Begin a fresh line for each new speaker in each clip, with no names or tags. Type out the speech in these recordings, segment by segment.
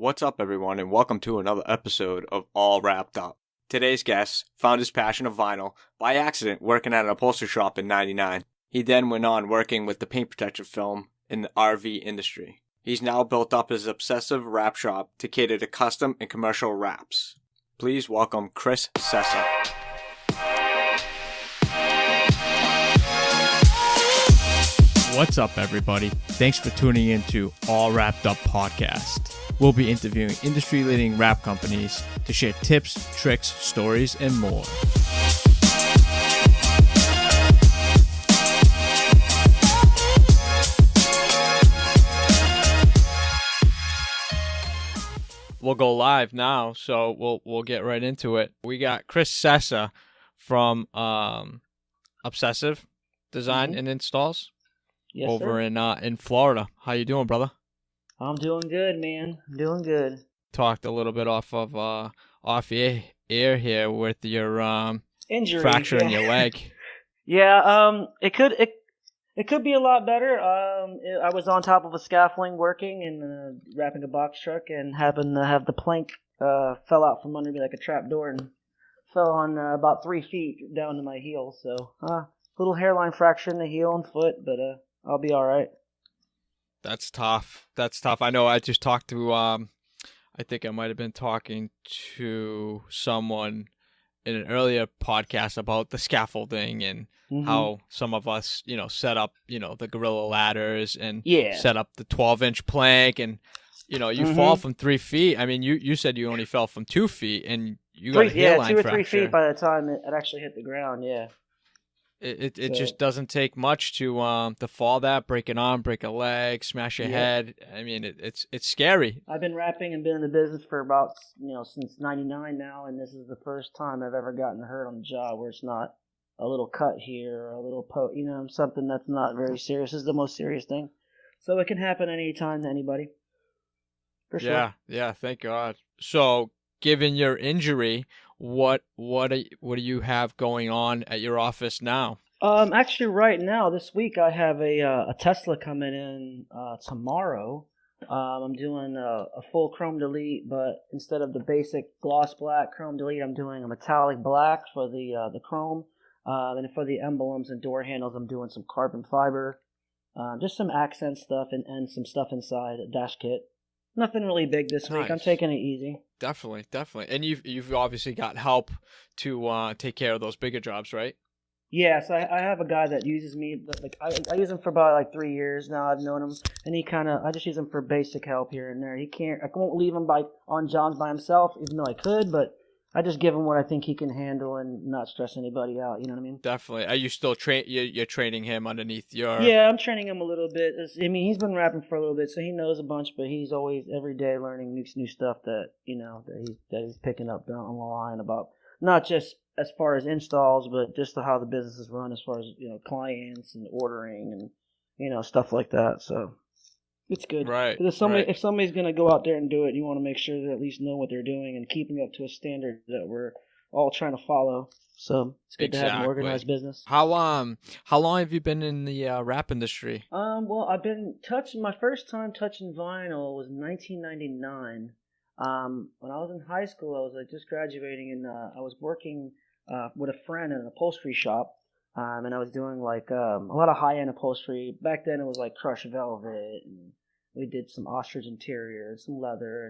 What's up, everyone, and welcome to another episode of All Wrapped Up. Today's guest found his passion of vinyl by accident working at an upholstery shop in '99. He then went on working with the paint protection film in the RV industry. He's now built up his ObSessave Wrap shop to cater to custom and commercial wraps. Please welcome Chris Sessa. What's up, everybody? Thanks for tuning in to All Wrapped Up podcast. We'll be interviewing industry-leading wrap companies to share tips, tricks, stories, and more. We'll go live now, so we'll get right into it. We got Chris Sessa from ObSessave Designs and Installs.
Yes,
over in Florida. How you doing, brother?
I'm doing good, man. I'm doing good.
Talked a little bit off air here with your
injury,
fracture in your leg.
Yeah, it could be a lot better. I was on top of a scaffolding working and wrapping a box truck, and happened to have the plank fell out from under me like a trap door and fell on about 3 feet down to my heel. So, little hairline fracture in the heel and foot, but I'll be all right.
That's tough. I know I just talked to, I think I might have been talking to someone in an earlier podcast about the scaffolding and how some of us, set up, the gorilla ladders and set up the 12-inch plank and, you fall from 3 feet. I mean, you said you only fell from 2 feet and you got a hairline fracture.
2 or 3 feet by the time it actually hit the ground, yeah.
It just doesn't take much to fall that, break an arm, break a leg, smash your head. I mean, it's scary.
I've been rapping and been in the business for about, since '99 now, and this is the first time I've ever gotten hurt on the job where it's not a little cut here or a little something that's not very serious. This is the most serious thing. So it can happen anytime to anybody. For sure.
Yeah, thank God. So, given your injury, what do you have going on at your office now?
Actually, right now, this week, I have a Tesla coming in tomorrow. I'm doing a full chrome delete, but instead of the basic gloss black chrome delete, I'm doing a metallic black for the chrome. And for the emblems and door handles, I'm doing some carbon fiber, just some accent stuff and some stuff inside a dash kit. Nothing really big this week. I'm taking it easy. Definitely.
And you've obviously got help to take care of those bigger jobs, right?
Yes, I have a guy that uses me. Like I use him for about 3 years now. I've known him, and I just use him for basic help here and there. I won't leave him on jobs by himself, even though I could, but I just give him what I think he can handle and not stress anybody out. You know what I mean?
Definitely. Are you still you're training him underneath your?
Yeah, I'm training him a little bit. I mean, he's been rapping for a little bit, so he knows a bunch. But he's always every day learning new stuff that he's picking up down the line about, not just as far as installs, but just how the business is run as far as clients and ordering and stuff like that. So. It's good.
Right.
Because if somebody's going to go out there and do it, you want to make sure they at least know what they're doing and keeping up to a standard that we're all trying to follow. So it's good to have an organized business.
How long have you been in the rap industry?
Well, I've been my first time touching vinyl was 1999. When I was in high school, I was just graduating, and I was working with a friend in an upholstery shop. And I was doing a lot of high-end upholstery. Back then it was like crushed velvet, and we did some ostrich interior, some leather,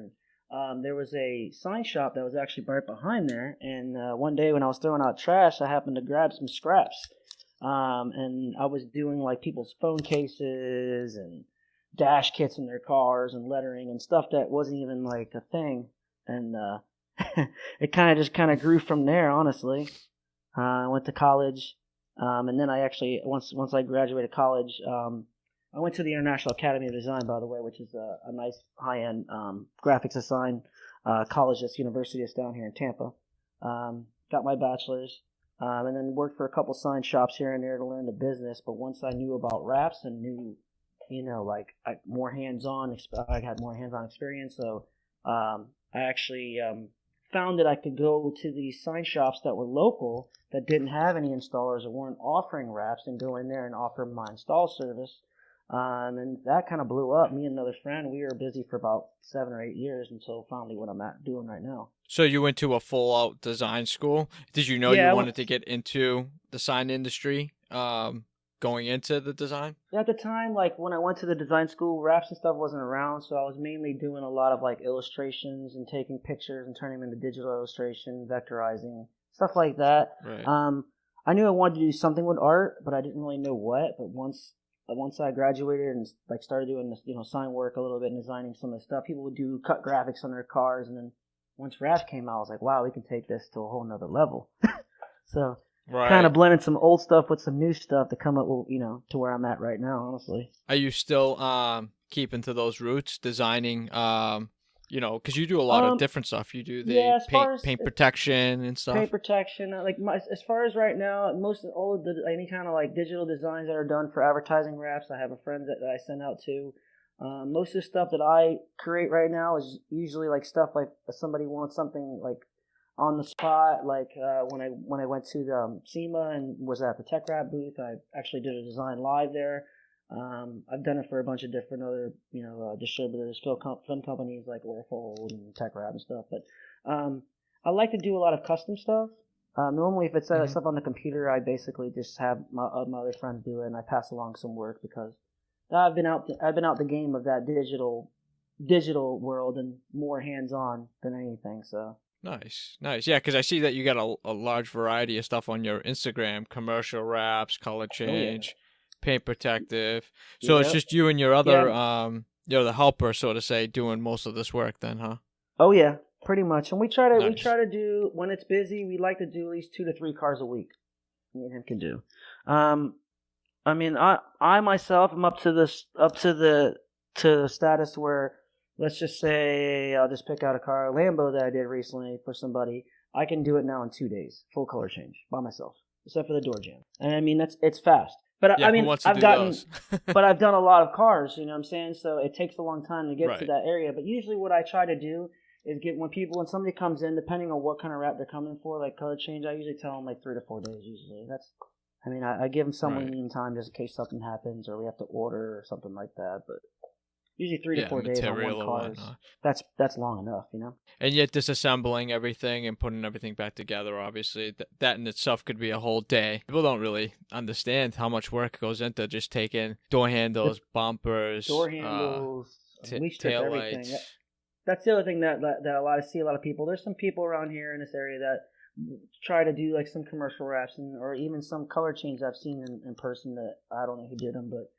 and there was a sign shop that was actually right behind there. And one day when I was throwing out trash, I happened to grab some scraps. And I was doing people's phone cases and dash kits in their cars and lettering and stuff that wasn't even a thing. And it kind of grew from there, honestly. I went to college. And then I actually, once I graduated college, I went to the International Academy of Design, by the way, which is a nice high-end graphics design college that's university that's down here in Tampa. Got my bachelor's, and then worked for a couple sign shops here and there to learn the business. But once I knew about wraps and knew, more hands-on, I had more hands-on experience. So I actually found that I could go to these sign shops that were local that didn't have any installers or weren't offering wraps and go in there and offer my install service. And that kind of blew up. Me and another friend, we were busy for about 7 or 8 years until finally what I'm doing right now.
So you went to a full-out design school. Did you know
Yeah,
you
I went.
wanted to get into the sign industry, going into the design?
At the time, like when I went to the design school, wraps and stuff wasn't around, so I was mainly doing a lot of like illustrations and taking pictures and turning them into digital illustration, vectorizing, stuff like that.
Right.
I knew I wanted to do something with art, but I didn't really know what. But once I graduated and like started doing this, sign work a little bit and designing some of the stuff, people would do cut graphics on their cars, and then once wraps came out, I was like, wow, we can take this to a whole nother level. So
Right.
kind of blending some old stuff with some new stuff to come up with, to where I'm at right now, honestly.
Are you still keeping to those roots, designing? Because you do a lot of different stuff. You do the paint protection and stuff.
Paint protection, as far as right now, any kind of like digital designs that are done for advertising wraps, I have a friend that I send out to. Most of the stuff that I create right now is usually like stuff like if somebody wants something like on the spot, like when I went to the SEMA and was at the Tech Wrap booth, I actually did a design live there. I've done it for a bunch of different other distributors, film companies like Oracle and Tech Wrap and stuff. But I like to do a lot of custom stuff. Normally, if it's stuff on the computer, I basically just have my other friends do it, and I pass along some work because I've been out the game of that digital world and more hands on than anything. So.
Nice. Yeah, because I see that you got a large variety of stuff on your Instagram: commercial wraps, color change, paint protective. So it's just you and your other, you're the helper, so to say, doing most of this work then, huh?
Oh yeah, pretty much. And we try to do, when it's busy, we like to do at least 2 to 3 cars a week. Me and him can do. I myself am up to the status where, let's just say, I'll just pick out a car, a Lambo that I did recently for somebody. I can do it now in 2 days, full color change by myself, except for the door jamb. And it's fast. But
I've
done a lot of cars, you know what I'm saying? So it takes a long time to get to that area. But usually what I try to do is when somebody comes in, depending on what kind of wrap they're coming for, like color change, I usually tell them like 3 to 4 days usually. I give them some lead time just in case something happens or we have to order or something like that. But usually 3 to 4 days on one car. That's long enough,
And yet disassembling everything and putting everything back together, obviously, that in itself could be a whole day. People don't really understand how much work goes into just taking door handles, bumpers,
tail lights. That's the other thing that I see a lot of people. There's some people around here in this area that try to do like some commercial wraps or even some color change I've seen in person that I don't know who did them, but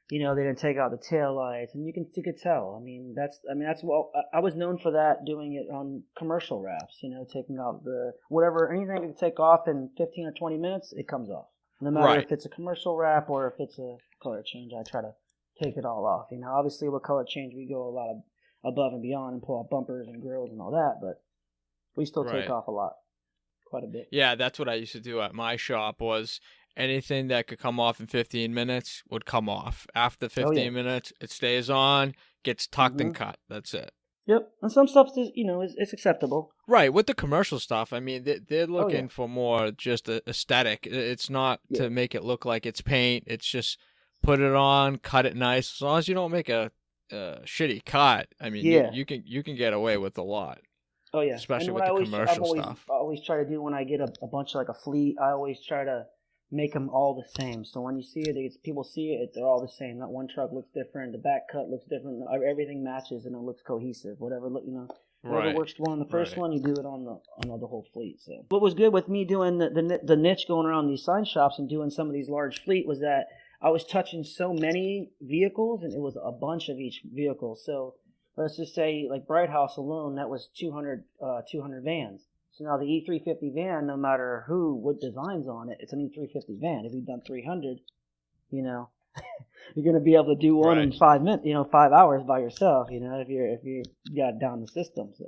they didn't take out the tail lights, and you could tell. That's what I was known for that, doing it on commercial wraps. Taking out anything you can take off in 15 or 20 minutes, it comes off. No matter if it's a commercial wrap or if it's a color change, I try to take it all off. Obviously with color change, we go a lot of above and beyond and pull out bumpers and grills and all that, but we still take off quite a bit.
Yeah, that's what I used to do at my shop. Was anything that could come off in 15 minutes would come off. After 15 minutes, it stays on, gets tucked and cut. That's it.
Yep. And some stuff is, it's acceptable.
Right. With the commercial stuff, they're looking for more just aesthetic. It's not to make it look like it's paint. It's just put it on, cut it nice. As long as you don't make a shitty cut, you can get away with a lot.
Oh, yeah.
Especially with the commercial stuff.
I always try to do when I get a bunch of like a fleet, I always try to make them all the same. So when you see it, people see it, they're all the same. Not one truck looks different. The back cut looks different. Everything matches and it looks cohesive. Whatever works well on the first one, you do it on the whole fleet. So what was good with me doing the niche going around these sign shops and doing some of these large fleet was that I was touching so many vehicles, and it was a bunch of each vehicle. So let's just say like Bright House alone, that was 200 vans. So now the E350 van, no matter what design's on it, it's an E350 van. If you've done 300, you're going to be able to do one in 5 minutes, 5 hours by yourself, if you got down the system. So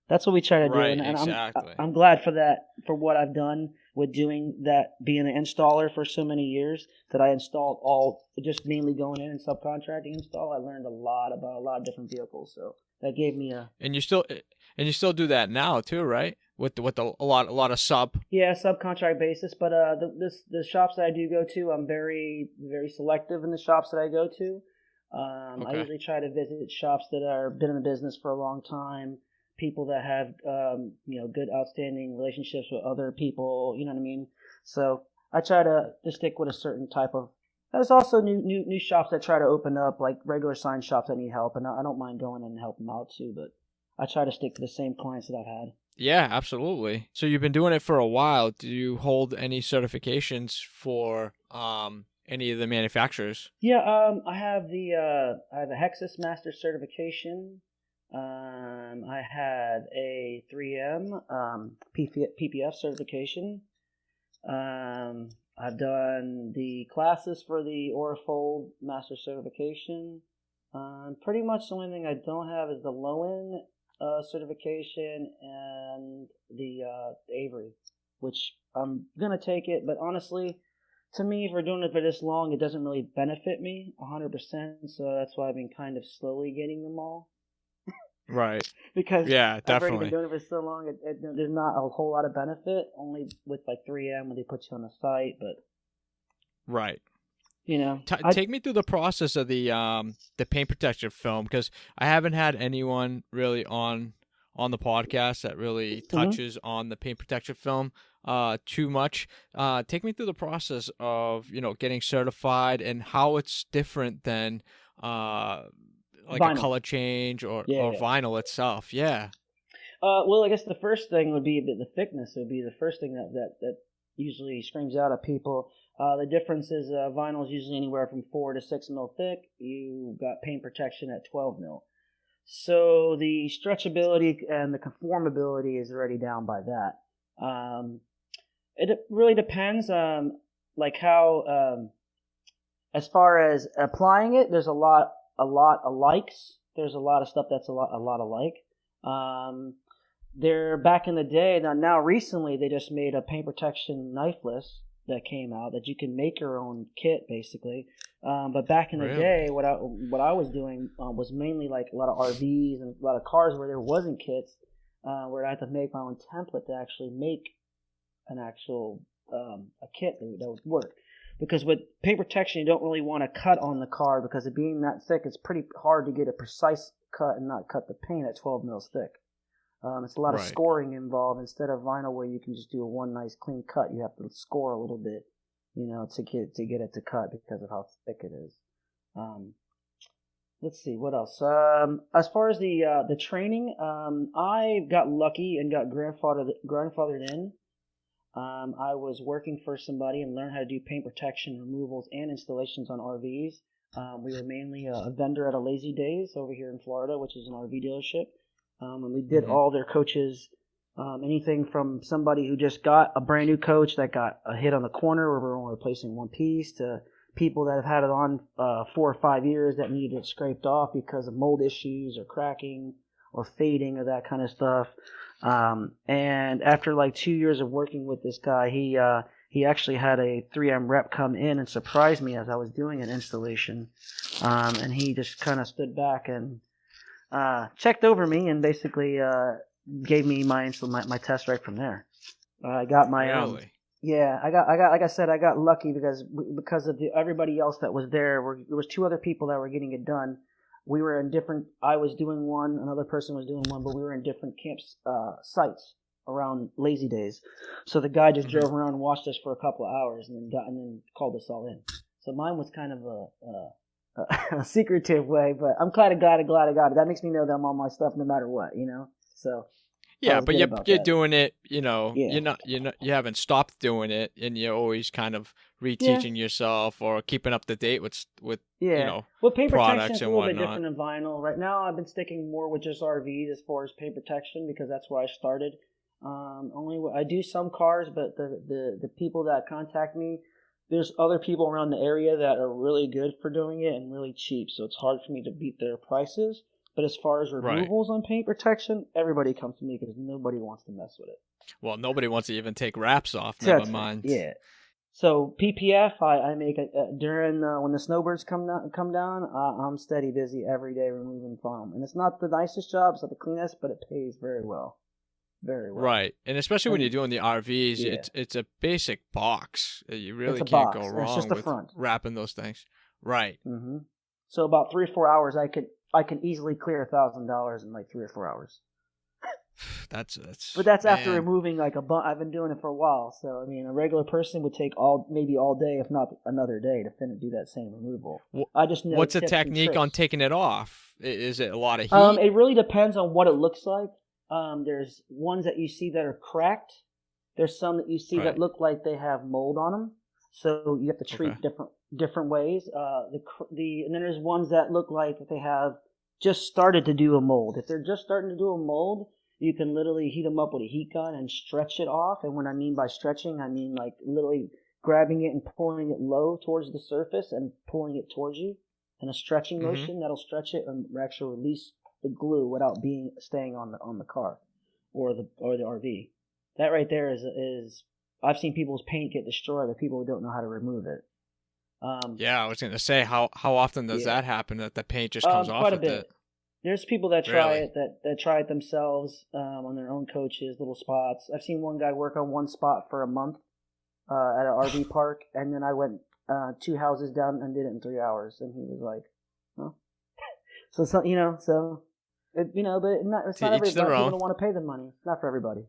that's what we try to do. And
exactly.
I'm glad for that, for what I've done with doing that, being an installer for so many years, that I installed just mainly going in and subcontracting install. I learned a lot about a lot of different vehicles. So that gave me
And you still do that now too, right? a lot of sub.
Yeah, subcontract basis. But the shops that I do go to, I'm very very selective in the shops that I go to. I
Okay.
usually try to visit shops that are been in the business for a long time, people that have good outstanding relationships with other people. You know what I mean? So I try to stick with a certain type of. There's also new shops that try to open up, like regular sign shops that need help, and I don't mind going in and helping them out too. But I try to stick to the same clients that I've had.
Yeah, absolutely. So you've been doing it for a while. Do you hold any certifications for any of the manufacturers?
Yeah, I have a Hexus Master certification. I had a 3M PPF certification. I've done the classes for the Orafold Master certification. Pretty much the only thing I don't have is the low-end certification and the Avery, which I'm gonna take it. But honestly, to me, if we're doing it for this long, it doesn't really benefit me 100%. So that's why I've been kind of slowly getting them all.
Right.
Because
Yeah,
I've already been
definitely.
doing it for so long, there's not a whole lot of benefit. Only with like 3M when they put you on the site, but
Right.
you know,
Take me through the process of the paint protection film, because I haven't had anyone really on the podcast that really
Mhm.
touches on the paint protection film too much. Take me through the process of getting certified and how it's different than uh like a
Vinyl.
color change
Yeah,
or
yeah.
vinyl itself. Yeah.
Well, I guess the first thing would be the thickness. Would be the first thing that usually screams out at people. The difference is vinyl is usually anywhere from 4 to 6 mil thick. You got paint protection at 12 mil. So the stretchability and the conformability is already down by that. It really depends, like how, as far as applying it, there's a lot of likes. There's a lot of stuff that's a lot alike. They're back in the day. Now recently they just made a paint protection knifeless that came out that you can make your own kit basically. But back in the
Really?
day, what I was doing was mainly like a lot of RVs and a lot of cars where there wasn't kits, where I had to make my own template to actually make an actual a kit that would work. Because with paint protection, you don't really want to cut on the car because it being that thick, it's pretty hard to get a precise cut and not cut the paint at 12 mils thick. It's a lot of
Right.
scoring involved instead of vinyl where you can just do a one nice clean cut. You have to score a little bit, to get it to cut because of how thick it is. Um, let's see what else. As far as the training, I got lucky and got grandfathered in. I was working for somebody and learned how to do paint protection, removals, and installations on RVs. We were mainly a vendor at a Lazy Days over here in Florida, which is an RV dealership. And we did
Hmm.
all their coaches, anything from somebody who just got a brand new coach that got a hit on the corner where we're only replacing one piece to people that have had it on 4 or 5 years that needed it scraped off because of mold issues or cracking or fading or that kind of stuff. And after like 2 years of working with this guy, he actually had a 3M rep come in and surprise me as I was doing an installation. And he just kind of stood back and checked over me and basically gave me my test right from there. I got my
Really?
yeah, I got like I said, I got lucky because of everybody else that was there. There was two other people that were getting it done. We were in different. I was doing one, another person was doing one, but we were in different camps sites around Lazy Days. So the guy just
Hmm.
drove around and watched us for a couple of hours, and then called us all in. So mine was kind of a secretive way, but I'm glad I got it. That makes me know that I'm on my stuff no matter what. So I
Yeah,
was
but
good
you're
about
you're
that.
doing it.
Yeah.
You haven't stopped doing it, and you're always kind of
Yeah.
reteaching yourself or keeping up to date with
Yeah. Well, paint protection
products
is a
and
little bit
whatnot.
different than vinyl. Right now, I've been sticking more with just RVs as far as paint protection because that's where I started. I do some cars, but the people that contact me, there's other people around the area that are really good for doing it and really cheap. So it's hard for me to beat their prices. But as far as
Right.
removals on paint protection, everybody comes to me because nobody wants to mess with it.
Well, nobody wants to even take wraps off. Never
That's right.
mind.
Yeah. So PPF, I make it during when the snowbirds come down. I'm steady busy every day removing foam, and it's not the nicest job, it's not the cleanest, but it pays very well. very well.
Right, and especially when you're doing the RVs,
Yeah.
it's a basic box. You
It's
really
a
can't
box.
go
It's
wrong
just the
with
front.
wrapping those things. Right.
Mm-hmm. So about 3 or 4 hours, I can easily clear $1,000 in like 3 or 4 hours.
That's
But that's
man.
after removing like a bunch. I've been doing it for a while, so I mean, a regular person would take maybe all day, if not another day, to do that same removal. I just know
what's the
tips and
technique on
tricks.
taking it off? Is it a lot of heat?
It really depends on what it looks like. There's ones that you see that are cracked. There's some that you see that look like they have mold on them. So you have to treat different ways. And then there's ones that look like they have just started to do a mold. If they're just starting to do a mold, you can literally heat them up with a heat gun and stretch it off. And what I mean by stretching, I mean like literally grabbing it and pulling it low towards the surface and pulling it towards you in a stretching motion. That'll stretch it and actually release the glue without staying on the car or the RV. That right there is I've seen people's paint get destroyed, but people don't know how to remove it.
Yeah, I was going to say, how often does that happen, that the paint just comes off
quite a
with
bit.
it?
There's people that try it that try it themselves on their own coaches, little spots. I've seen one guy work on one spot for a month at an RV park, and then I went 2 houses down and did it in 3 hours, and he was like, "Well," so but it's not everybody. People don't want to pay the money. It's not for everybody.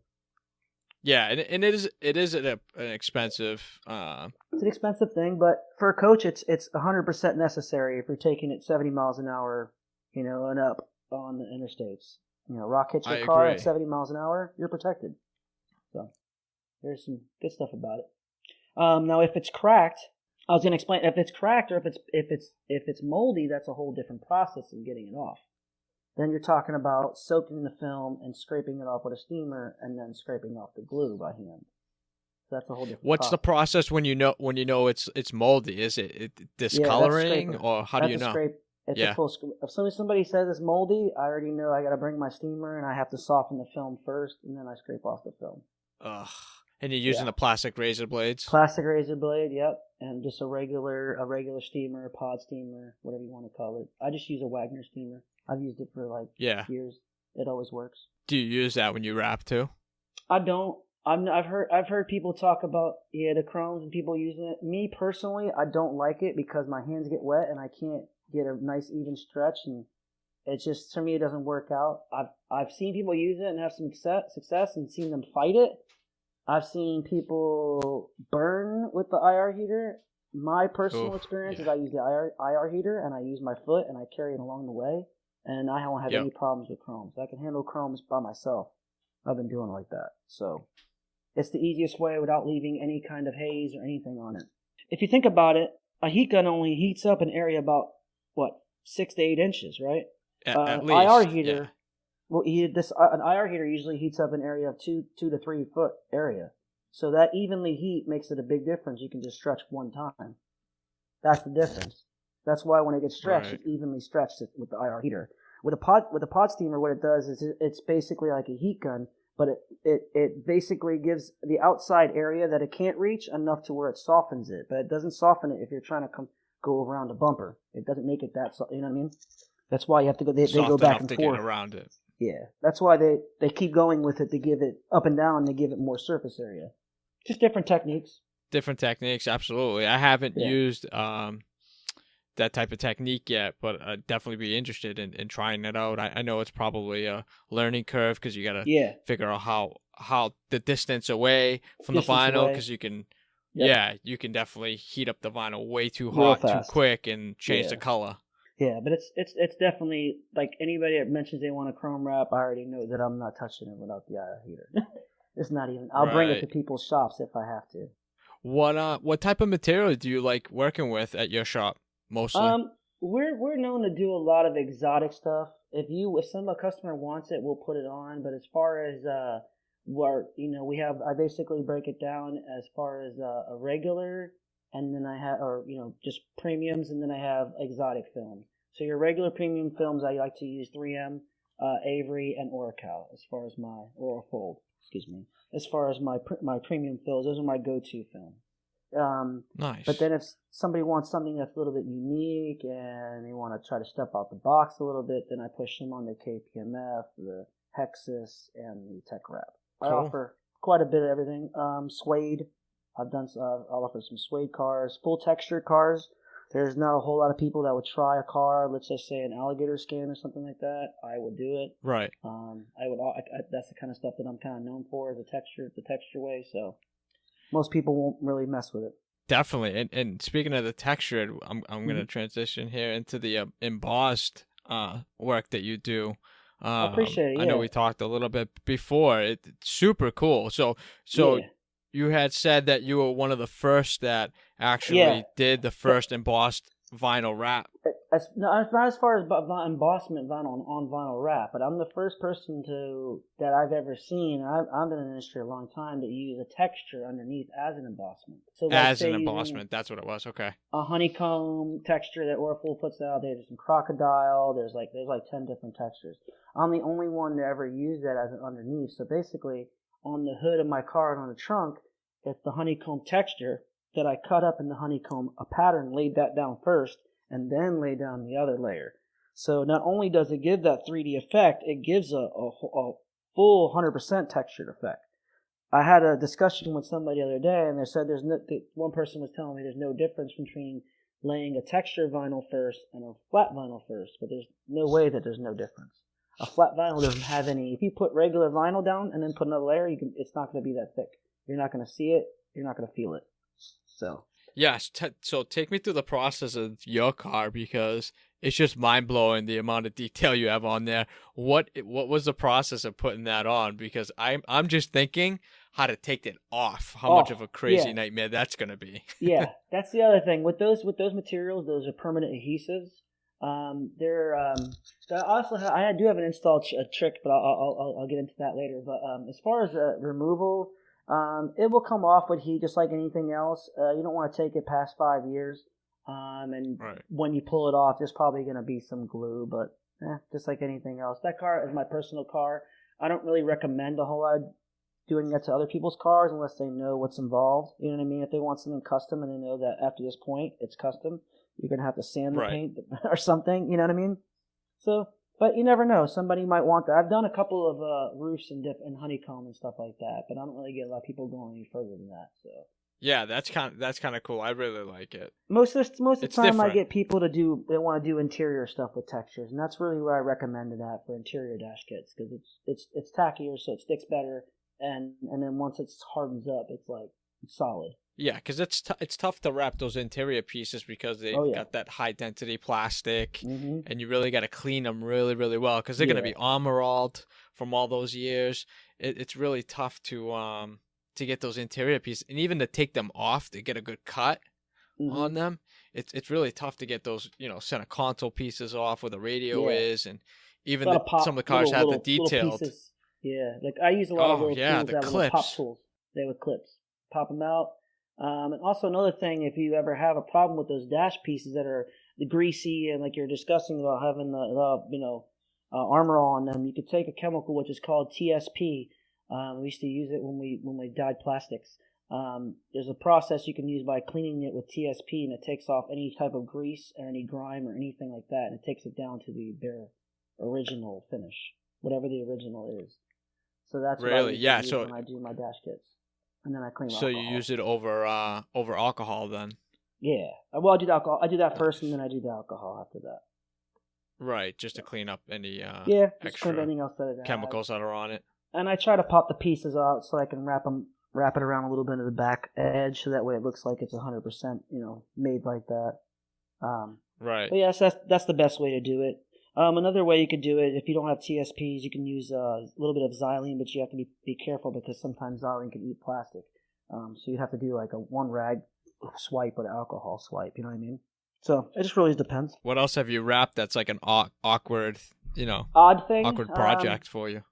Yeah, and it is an expensive.
It's an expensive thing, but for a coach, it's 100% necessary if you're taking it 70 miles an hour, and up on the interstates. Rock hits your car at 70 miles an hour, you're protected. So there's some good stuff about it. Now, if it's cracked, I was going to explain. If it's cracked or if it's moldy, that's a whole different process of getting it off. Then you're talking about soaking the film and scraping it off with a steamer, and then scraping off the glue by hand. So that's a whole different.
What's the process when you know it's moldy? Is it discoloring, or how do you know?
It's a full scrape. If somebody says it's moldy, I already know I got to bring my steamer and I have to soften the film first, and then I scrape off the film.
Ugh. And you're using the plastic razor blades?
Plastic razor blade, yep. And just a regular steamer, a pod steamer, whatever you want to call it. I just use a Wagner steamer. I've used it for years. It always works.
Do you use that when you wrap too?
I don't. I've heard people talk about the chromes and people using it. Me personally, I don't like it because my hands get wet and I can't get a nice even stretch, and it's just, for me, it doesn't work out. I've seen people use it and have some success and seen them fight it. I've seen people burn with the IR heater. My personal experience is I use the IR heater and I use my foot and I carry it along the way, and I don't have any problems with chromes. I can handle chromes by myself. I've been doing it like that. So it's the easiest way without leaving any kind of haze or anything on it. If you think about it, a heat gun only heats up an area about, 6 to 8 inches, right?
At least.
IR heater, an IR heater usually heats up an area of 2 to 3 foot area. So that evenly heat makes it a big difference. You can just stretch one time. That's the difference. That's why when it gets stretched, it's evenly stretched with the IR heater. With a pod steamer, what it does is it's basically like a heat gun, but it basically gives the outside area that it can't reach enough to where it softens it. But it doesn't soften it if you're trying to go around a bumper. It doesn't make it that soft. You know what I mean? That's why you have to go. They go back and forth.
Get around it.
Yeah, that's why they keep going with it to give it up and down. They give it more surface area. Just different techniques.
Different techniques, absolutely. I haven't used that type of technique yet, but I'd definitely be interested in trying it out. I know it's probably a learning curve because you got to figure out how the distance away from the vinyl, because you can. Yep. Yeah, you can definitely heat up the vinyl way too hot, too quick, and change the color.
Yeah, but it's definitely, like, anybody that mentions they want a chrome wrap, I already know that I'm not touching it without the IR heater. It's not even. I'll bring it to people's shops if I have to.
What type of material do you like working with at your shop mostly?
We're known to do a lot of exotic stuff. If a customer wants it, we'll put it on. But as far as I basically break it down as far as a regular, and then I have, just premiums, and then I have exotic films. So your regular premium films, I like to use 3M, Avery, and Oracal as far as my Orafold. Excuse me. As far as my premium films, those are my go-to films.
Nice.
But then if somebody wants something that's a little bit unique and they want to try to step out the box a little bit, then I push them on the KPMF, the Hexus, and the Tech Wrap. I offer quite a bit of everything. Suede. I'll offer some suede cars, full texture cars. There's not a whole lot of people that would try a car, let's just say an alligator skin or something like that. I would do it.
Right.
That's the kind of stuff that I'm kind of known for, the texture way. So most people won't really mess with it.
Definitely. And speaking of the texture, I'm going to transition here into the embossed work that you do.
I appreciate it. Yeah.
I know we talked a little bit before. It's super cool. So yeah. You had said that you were one of the first that actually did the first embossed vinyl wrap.
Not as far as embossment vinyl on vinyl wrap, but I'm the first person that I've ever seen. I've been in the industry a long time to use a texture underneath as an embossment. So
as an embossment, that's what it was. Okay.
A honeycomb texture that Orphle puts out. There's some crocodile. There's like 10 different textures. I'm the only one to ever use that as an underneath. So basically, on the hood of my car and on the trunk, it's the honeycomb texture that I cut up in the honeycomb, a pattern, laid that down first, and then lay down the other layer. So not only does it give that 3D effect, it gives a full 100% textured effect. I had a discussion with somebody the other day, and they said one person was telling me there's no difference between laying a texture vinyl first and a flat vinyl first, but there's no way that there's no difference. A flat vinyl doesn't have any. If you put regular vinyl down and then put another layer, it's not going to be that thick. You're not going to see it. You're not going to feel it. So
yes. So take me through the process of your car, because it's just mind blowing the amount of detail you have on there. What was the process of putting that on? Because I'm just thinking how to take it off. How much of a crazy nightmare that's going to be.
Yeah, that's the other thing with those materials. Those are permanent adhesives. I do have an install trick, but I'll get into that later. But as far as removal, it will come off with heat just like anything else. You don't want to take it past 5 years. When you pull it off, there's probably going to be some glue, but just like anything else. That car is my personal car. I don't really recommend a whole lot of doing that to other people's cars unless they know what's involved. You know what I mean? If they want something custom and they know that after this point it's custom, you're going to have to sand the paint or something. You know what I mean? So, but you never know. Somebody might want that. I've done a couple of roofs and honeycomb and stuff like that, but I don't really get a lot of people going any further than that. So.
Yeah, that's kind of cool. I really like it.
Most of the time, different. I get people they want to do interior stuff with textures, and that's really where I recommended that for interior dash kits because it's tackier, so it sticks better, and then once it hardens up, it's solid.
Yeah, because it's tough to wrap those interior pieces because they've got that high density plastic, and you really got to clean them really, really well because they're going to be armoralled from all those years. It's really tough to get those interior pieces, and even to take them off to get a good cut on them. It's really tough to get those center console pieces off where the radio is, and even some of the cars have the detailed.
Yeah, like I use a lot of little tools
the
that
clips.
Pop tools. They with clips, pop them out. And also another thing, if you ever have a problem with those dash pieces that are the greasy and like you're discussing about having the armor on them, you could take a chemical which is called TSP. We used to use it when we dyed plastics. There's a process you can use by cleaning it with TSP, and it takes off any type of grease or any grime or anything like that, and it takes it down to the bare original finish, whatever the original is. So that's what I use when I do my dash kits. And then I clean
So
alcohol.
You use it over alcohol then?
Yeah. Well, I do the alcohol. I do that first, and then I do the alcohol after that.
Right, just to clean up any
extra anything else that
chemicals that are on it.
And I try to pop the pieces out so I can wrap it around a little bit of the back edge, so that way it looks like it's 100%, made like that.
Right.
But yes, that's the best way to do it. Another way you could do it, if you don't have TSPs, you can use a little bit of xylene, but you have to be careful because sometimes xylene can eat plastic. So you have to do like a one rag swipe or an alcohol swipe, you know what I mean? So it just really depends.
What else have you wrapped that's like an awkward,
odd thing?
Awkward project for you?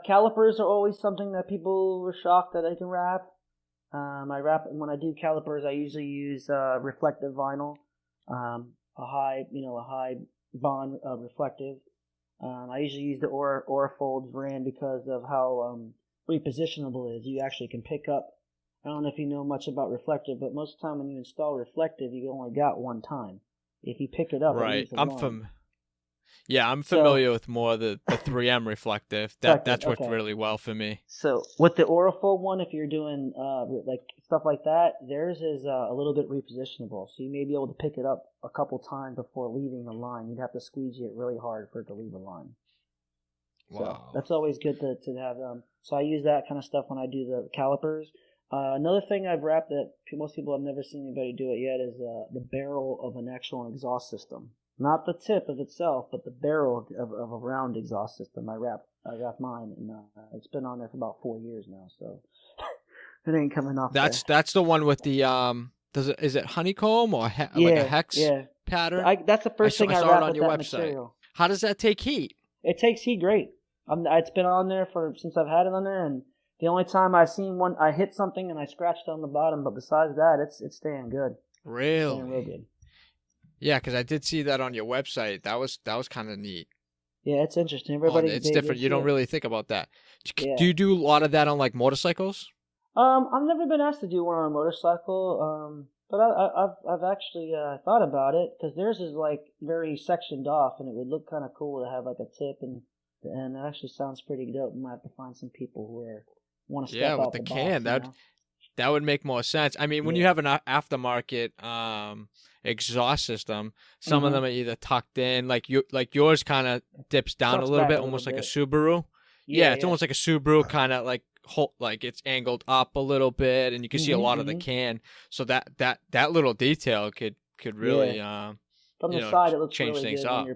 Calipers are always something that people were shocked that I can wrap. When I do calipers, I usually use reflective vinyl, a high bond reflective. I usually use the Aurafold brand because of how repositionable it is. You actually can pick up. I don't know if you know much about reflective, but most of the time when you install reflective, you only got one time. If you pick it up,
right? Yeah, I'm
So
familiar with more the 3M reflective.
effective,
That's worked
okay.
really well for me.
So with the Aurafold one, if you're doing like stuff like that, theirs is a little bit repositionable. So you may be able to pick it up a couple times before leaving the line. You'd have to squeegee it really hard for it to leave the line. So
Wow.
that's always good to have them. So I use that kind of stuff when I do the calipers. Another thing I've wrapped that most people have never seen anybody do it yet is the barrel of an actual exhaust system. Not the tip of itself, but the barrel of a round exhaust system. I wrapped mine, and it's been on there for about 4 years now, so it ain't coming off there.
That's the one with the is it honeycomb or like a
Yeah,
hex
yeah.
pattern?
That's the first thing
I
I
saw it
wrap
on
with
your
that
website.
material.
How does that take heat?
It takes heat great. It's been on there since I've had it on there, and the only time I've seen one, I hit something and I scratched on the bottom, but besides that, it's staying good.
Really?
It's staying real good.
Yeah, because I did see that on your website. That was kind of neat.
Yeah, it's interesting.
It's different. You don't really think about that.
Yeah.
Do you do a lot of that on like motorcycles?
I've never been asked to do one on a motorcycle. But I've actually thought about it because theirs is like very sectioned off, and it would look kind of cool to have like a tip, and it actually sounds pretty dope. We might have to find some people who want to step out
with the
can.
box, that would make more sense. I mean, when you have an aftermarket exhaust system, some of them are either tucked in, like yours kind of dips down a little bit, almost like a Subaru. Yeah, it's almost like a Subaru, kind of like it's angled up a little bit, and you can see a lot of the can. So that little detail could really
from the side it looks
change
really
things
good.
up.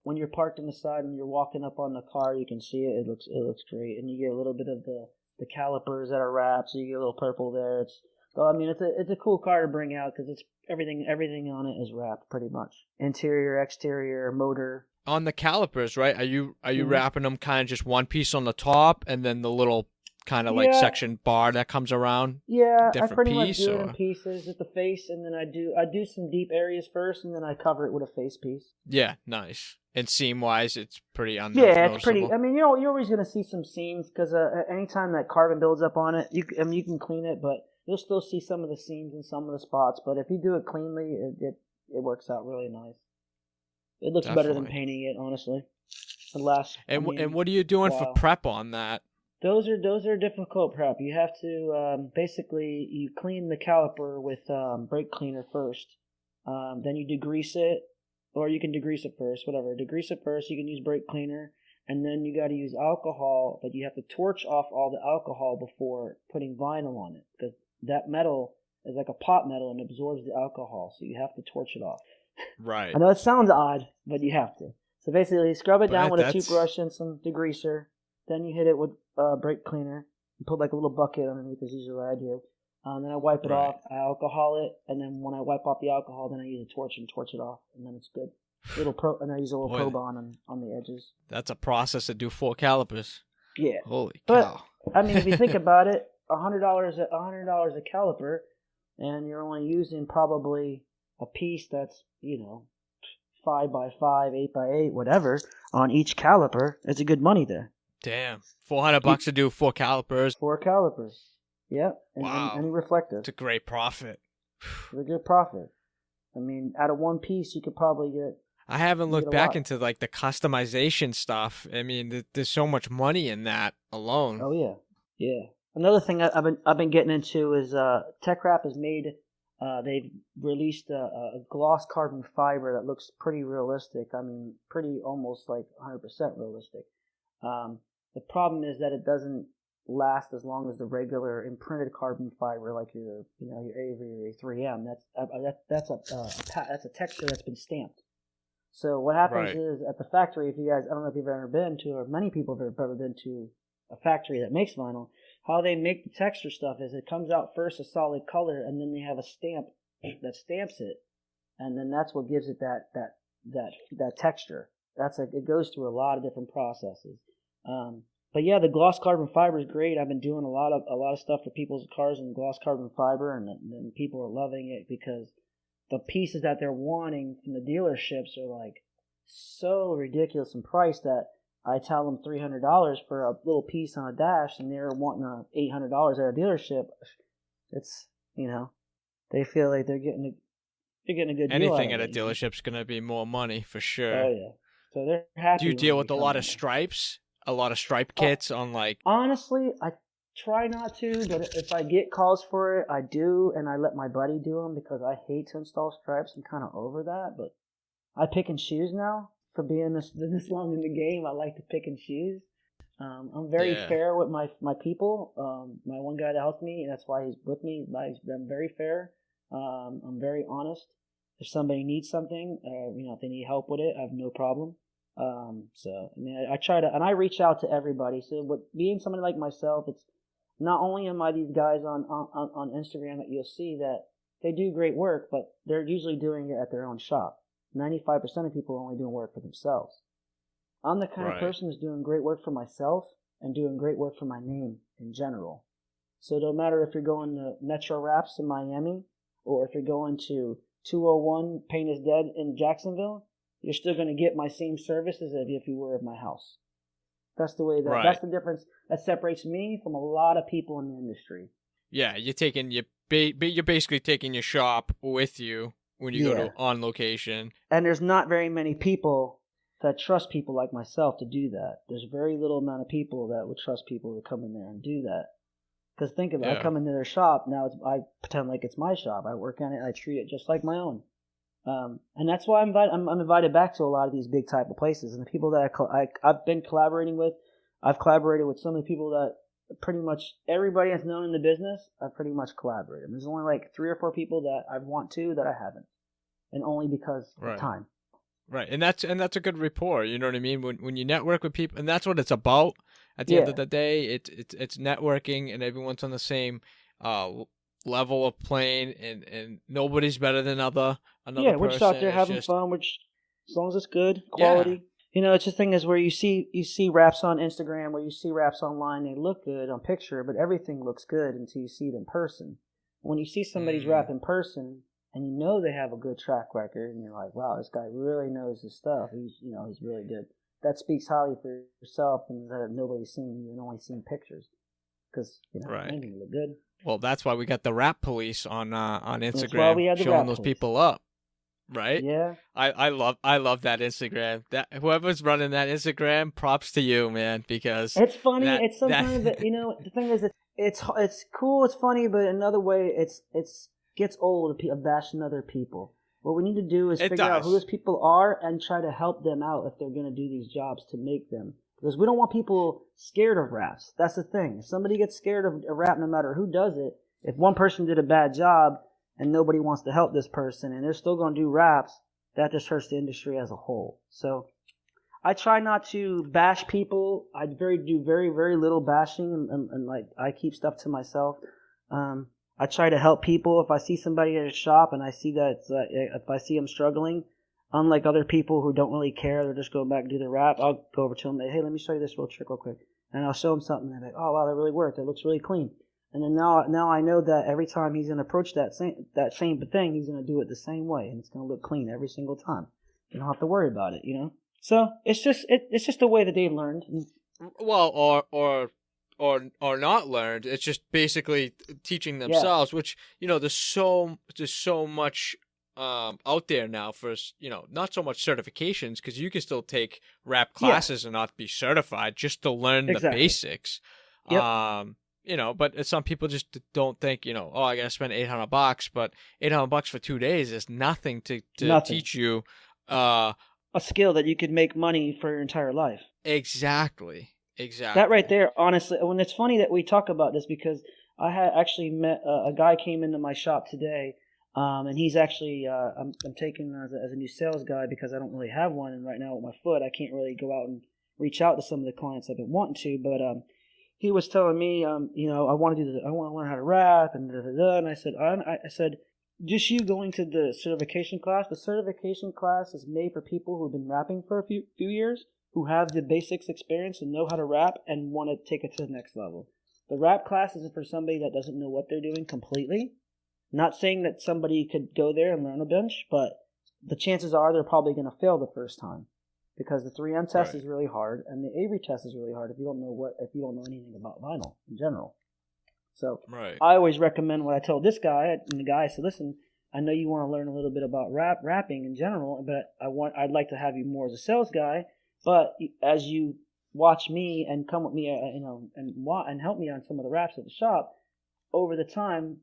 When you're parked on the side and you're walking up on the car, you can see it. It looks great, and you get a little bit of the calipers that are wrapped, so you get a little purple there. It's a cool car to bring out because it's everything on it is wrapped pretty much, interior, exterior, motor.
On the calipers, right? Are you wrapping them kind of just one piece on the top and then the little kind of like section bar that comes around?
Yeah,
I
pretty much do it in pieces at the face, and then I do some deep areas first, and then I cover it with a face piece.
Yeah, nice. And seam wise, it's pretty unnoticeable.
Yeah, it's pretty. I mean, you're always gonna see some seams because anytime that carbon builds up on it, you can clean it, but you'll still see some of the seams in some of the spots. But if you do it cleanly, it works out really nice. It looks better than painting it, honestly.
And what are you doing for prep on that?
Those are difficult prep. You have to basically you clean the caliper with brake cleaner first. Then you degrease it, or you can degrease it first, whatever. Degrease it first. You can use brake cleaner, and then you got to use alcohol, but you have to torch off all the alcohol before putting vinyl on it because that metal is like a pot metal and absorbs the alcohol, so you have to torch it off.
Right.
I know it sounds odd, but you have to. So basically, you scrub it down with a toothbrush and some degreaser. Then you hit it with brake cleaner. You put like a little bucket underneath is usually what I do. Then I wipe it off. I alcohol it, and then when I wipe off the alcohol, then I use a torch and torch it off, and then it's good. And I use a little probe on the edges.
That's a process to do 4 calipers.
Yeah.
Holy cow!
I mean, if you think about it, $100 a caliper, and you're only using probably a piece that's 5 by 5, 8 by 8, whatever on each caliper. It's a good money there.
Damn, $400 to do 4 calipers.
4 calipers. Yeah.
Wow.
And reflective.
It's a great profit.
It's a good profit. I mean, out of one piece, you could probably get.
I haven't looked back into like the customization stuff. I mean, there's so much money in that alone.
Oh yeah, yeah. Another thing I've been getting into is Tech Wrap has made. They've released a gloss carbon fiber that looks pretty realistic. I mean, pretty almost like 100% realistic. The problem is that it doesn't last as long as the regular imprinted carbon fiber, like your Avery or 3M. That's a texture that's been stamped. So what happens is at the factory, if you guys, I don't know if you've ever been to, or many people have ever been to a factory that makes vinyl, how they make the texture stuff is it comes out first a solid color, and then they have a stamp that stamps it, and then that's what gives it that texture. It goes through a lot of different processes. But yeah, the gloss carbon fiber is great. I've been doing a lot of stuff for people's cars in gloss carbon fiber, and people are loving it because the pieces that they're wanting from the dealerships are like so ridiculous in price that I tell them $300 for a little piece on a dash, and they're wanting $800 at a dealership. It's they feel like they're getting a good deal.
Anything at a dealership's gonna be more money for sure.
Oh yeah, So they're
Do you
happy when
deal
they
with a
come
lot
in
of
there.
stripes? A lot of stripe kits on like.
Honestly, I try not to, but if I get calls for it, I do, and I let my buddy do them because I hate to install stripes. I'm kind of over that, but I pick and choose now. For being this long in the game, I like to pick and choose. I'm very
Yeah.
fair with my people. My one guy that helps me, and that's why he's with me. I'm very fair. I'm very honest. If somebody needs something, if they need help with it, I have no problem. So I mean, I try to, and I reach out to everybody. So with being somebody like myself, it's not only am I these guys on Instagram that you'll see that they do great work, but they're usually doing it at their own shop. 95% of people are only doing work for themselves. I'm the kind of
Right.
person who's doing great work for myself and doing great work for my name in general. So no matter if you're going to Metro Wraps in Miami or if you're going to 201 Paint is Dead in Jacksonville, you're still going to get my same services as if you were at my house. That's the way
Right.
that's the difference that separates me from a lot of people in the industry.
Yeah, you're basically taking your shop with you when you go to on location.
And there's not very many people that trust people like myself to do that. There's very little amount of people that would trust people to come in there and do that. Because think of it, I come into their shop, now I pretend like it's my shop. I work on it, I treat it just like my own. And that's why I'm invited back to a lot of these big type of places. And the people that I've been collaborating with, I've collaborated with some of the people that pretty much everybody that's known in the business, I've pretty much collaborated. There's only like 3 or 4 people that I want to that I haven't. And only because of time.
Right, and that's a good rapport. You know what I mean? When you network with people, and that's what it's about. At the end of the day, it's networking, and everyone's on the same level of playing, and nobody's better than another person.
We're just out there having fun. Which, as long as it's good quality, it's the thing is where you see wraps on Instagram, where you see wraps online, they look good on picture, but everything looks good until you see it in person. When you see somebody's wrap in person, and you know they have a good track record, and you're like, wow, this guy really knows his stuff. He's really good. That speaks highly for yourself, and that nobody's seen you and only seen pictures, because anything look good.
Well, that's why we got the Wrap Police on Instagram, showing those people up, right?
Yeah.
I love that Instagram. That whoever's running that Instagram, props to you, man, because
it's funny. It's sometimes that the thing is, it's cool. It's funny, but another way, it's gets old of bashing other people. What we need to do is figure out who those people are and try to help them out if they're going to do these jobs to make them. Because we don't want people scared of wraps. That's the thing. If somebody gets scared of a wrap, no matter who does it, if one person did a bad job and nobody wants to help this person and they're still going to do wraps, that just hurts the industry as a whole. So I try not to bash people. I do very, very little bashing and like I keep stuff to myself. I try to help people. If I see somebody at a shop and I see that if I see them struggling, unlike other people who don't really care, they're just going back and do their wrap, I'll go over to them and say, hey, let me show you this real trick real quick. And I'll show them something and they're like, oh, wow, that really worked. It looks really clean. And then now I know that every time he's going to approach that same thing, he's going to do it the same way. And it's going to look clean every single time. You don't have to worry about it, So it's just the way that they learned.
Well, or not learned. It's just basically teaching themselves, which, there's so much out there now for, not so much certifications, because you can still take wrap classes and not be certified just to learn the basics. Yep. But some people just don't think, oh, I got to spend $800, but $800 for 2 days is nothing to teach you
a skill that you could make money for your entire life.
Exactly.
That right there, honestly, when it's funny that we talk about this, because I had actually met a guy came into my shop today, and he's actually I'm taking as a new sales guy because I don't really have one, and right now with my foot I can't really go out and reach out to some of the clients I've been wanting to, but he was telling me, I want to learn how to wrap and and I said, just you going to the certification class. The certification class is made for people who've been wrapping for a few years, who have the basics experience and know how to wrap and want to take it to the next level. The wrap class isn't for somebody that doesn't know what they're doing completely. Not saying that somebody could go there and learn a bunch, but the chances are they're probably going to fail the first time, because the 3M test is really hard and the Avery test is really hard if you don't know anything about vinyl in general. So I always recommend what I told this guy, and the guy said, listen, I know you want to learn a little bit about wrapping in general, but I'd like to have you more as a sales guy. But as you watch me and come with me, and help me on some of the wraps at the shop, over the time,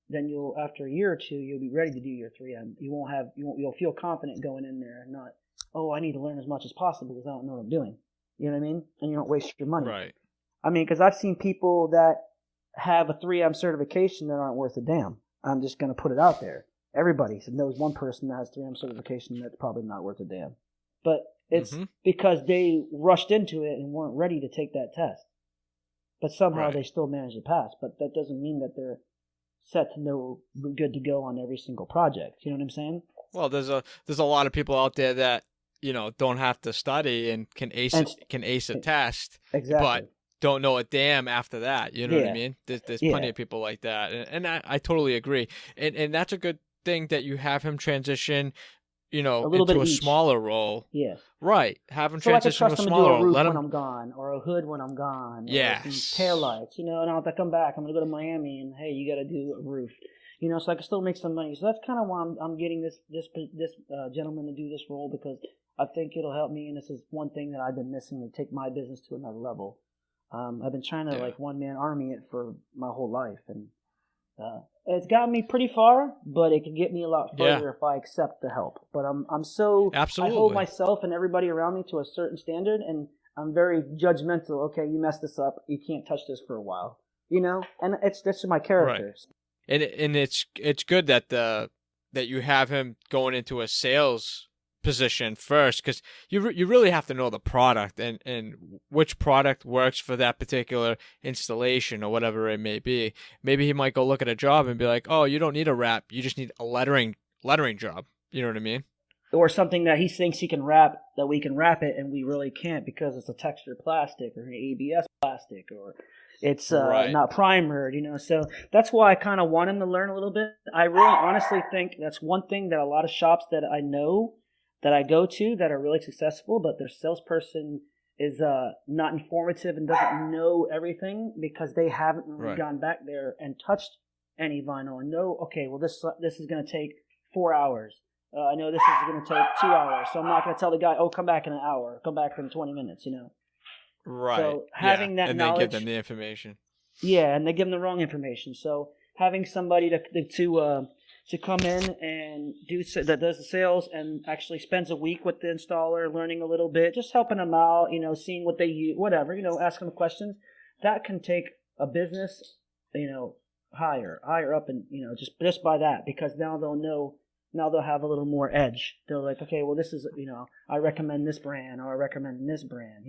then after a year or two, you'll be ready to do your 3M. You'll feel confident going in there and not, oh, I need to learn as much as possible because I don't know what I'm doing. You know what I mean? And you don't waste your money.
Right.
I mean, because I've seen people that have a 3M certification that aren't worth a damn. I'm just going to put it out there. Everybody knows one person that has 3M certification that's probably not worth a damn. But it's because they rushed into it and weren't ready to take that test. But somehow they still managed to pass. But that doesn't mean that they're set to know good to go on every single project. You know what I'm saying?
Well, there's a lot of people out there that, don't have to study and can ace a test.
Exactly.
But don't know a damn after that. You know what I mean? There's plenty of people like that. And I totally agree. And that's a good thing that you have him transition, into a smaller role.
Yes.
Right. Have him
so
transition
to a smaller role. Let him when I'm gone, or a hood when I'm gone.
Yes.
Or some taillights, and I'll have to come back. I'm going to go to Miami, and hey, you got to do a roof. So I can still make some money. So that's kind of why I'm getting this gentleman to do this role, because I think it'll help me, and this is one thing that I've been missing to take my business to another level. I've been trying to one-man army it for my whole life, and it's gotten me pretty far, but it can get me a lot further if I accept the help. But I'm so
Absolutely.
I hold myself and everybody around me to a certain standard, and I'm very judgmental. Okay, you messed this up. You can't touch this for a while. And that's my character.
Right. And it's good that you have him going into a sales position first, because you really have to know the product and which product works for that particular installation or whatever it may be. Maybe he might go look at a job and be like, oh, you don't need a wrap, you just need a lettering job. You know what I mean? Or
something that he thinks he can wrap, that we can wrap it and we really can't because it's a textured plastic or an ABS plastic, or it's not primered, So that's why I kind of want him to learn a little bit. I really honestly think that's one thing that a lot of shops that I know that I go to that are really successful, but their salesperson is not informative and doesn't know everything because they haven't really gone back there and touched any vinyl and know, okay, well, this is going to take 4 hours. I know this is going to take 2 hours, so I'm not going to tell the guy, oh, come back in an hour, come back in 20 minutes,
Right.
So having that
and
knowledge.
And then give them the information.
Yeah, and they give them the wrong information. So having somebody to come in and that does the sales and actually spends a week with the installer, learning a little bit, just helping them out, seeing what they use, whatever, asking them questions, that can take a business, higher up, and just by that, because now they'll know. Now they'll have a little more edge. They're like, okay, well, this is, I recommend this brand, or I recommend this brand,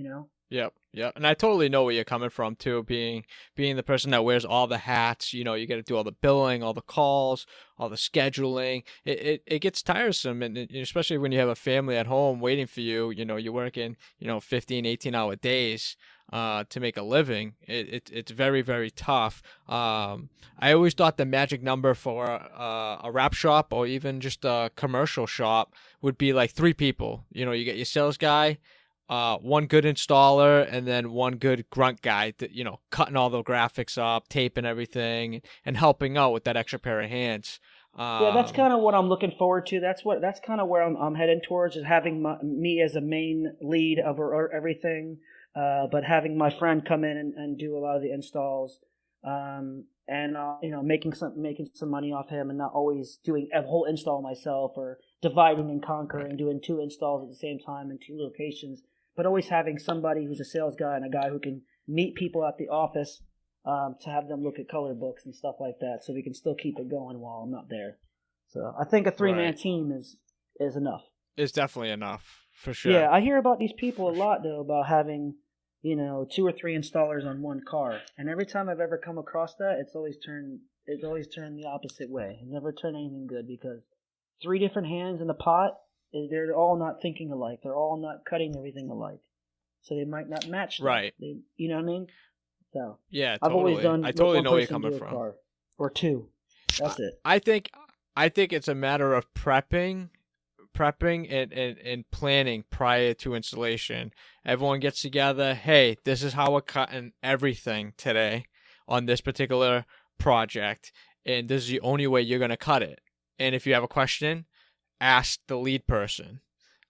Yep. And I totally know where you're coming from too, being the person that wears all the hats. You got to do all the billing, all the calls, all the scheduling. It gets tiresome, and especially when you have a family at home waiting for you. You're working 15, 18-hour days to make a living. It's very, very tough. I always thought the magic number for a wrap shop or even just a commercial shop would be like 3 people. You get your sales guy, one good installer, and then one good grunt guy that, cutting all the graphics up, taping everything, and helping out with that extra pair of hands.
Yeah, that's kind of what I'm looking forward to. That's kind of where I'm heading towards, is having me as a main lead of everything, but having my friend come in and do a lot of the installs, and making some money off him, and not always doing a whole install myself, or dividing and conquering, doing 2 installs at the same time in 2 locations. But always having somebody who's a sales guy and a guy who can meet people at the office, to have them look at color books and stuff like that, so we can still keep it going while I'm not there. So I think a 3-man team is enough.
It's definitely enough, for sure.
Yeah, I hear about these people a lot, though, about having 2 or 3 installers on one car, and every time I've ever come across that, it's always turned the opposite way. It never turned anything good, because 3 different hands in the pot, they're all not thinking alike. They're all not cutting everything alike. So they might not match them.
Right.
You know what I mean? So
yeah,
I've always done.
I totally know where you're coming from.
Car, or 2. That's it.
I think it's a matter of prepping and planning prior to installation. Everyone gets together. Hey, this is how we're cutting everything today on this particular project, and this is the only way you're going to cut it. And if you have a question, ask the lead person.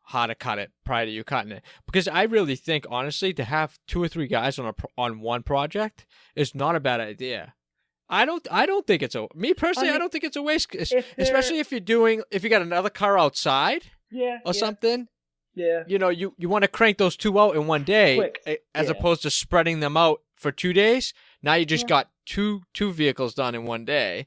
how to cut it prior to you cutting it. Because I really think, honestly, to have 2 or 3 guys on one project is not a bad idea. I don't think it's a me personally. I don't think it's a waste, especially if you got another car outside, or something.
Yeah,
you want to crank those 2 out in one day,
quick.
as opposed to spreading them out for 2 days. Now you just got two vehicles done in one day.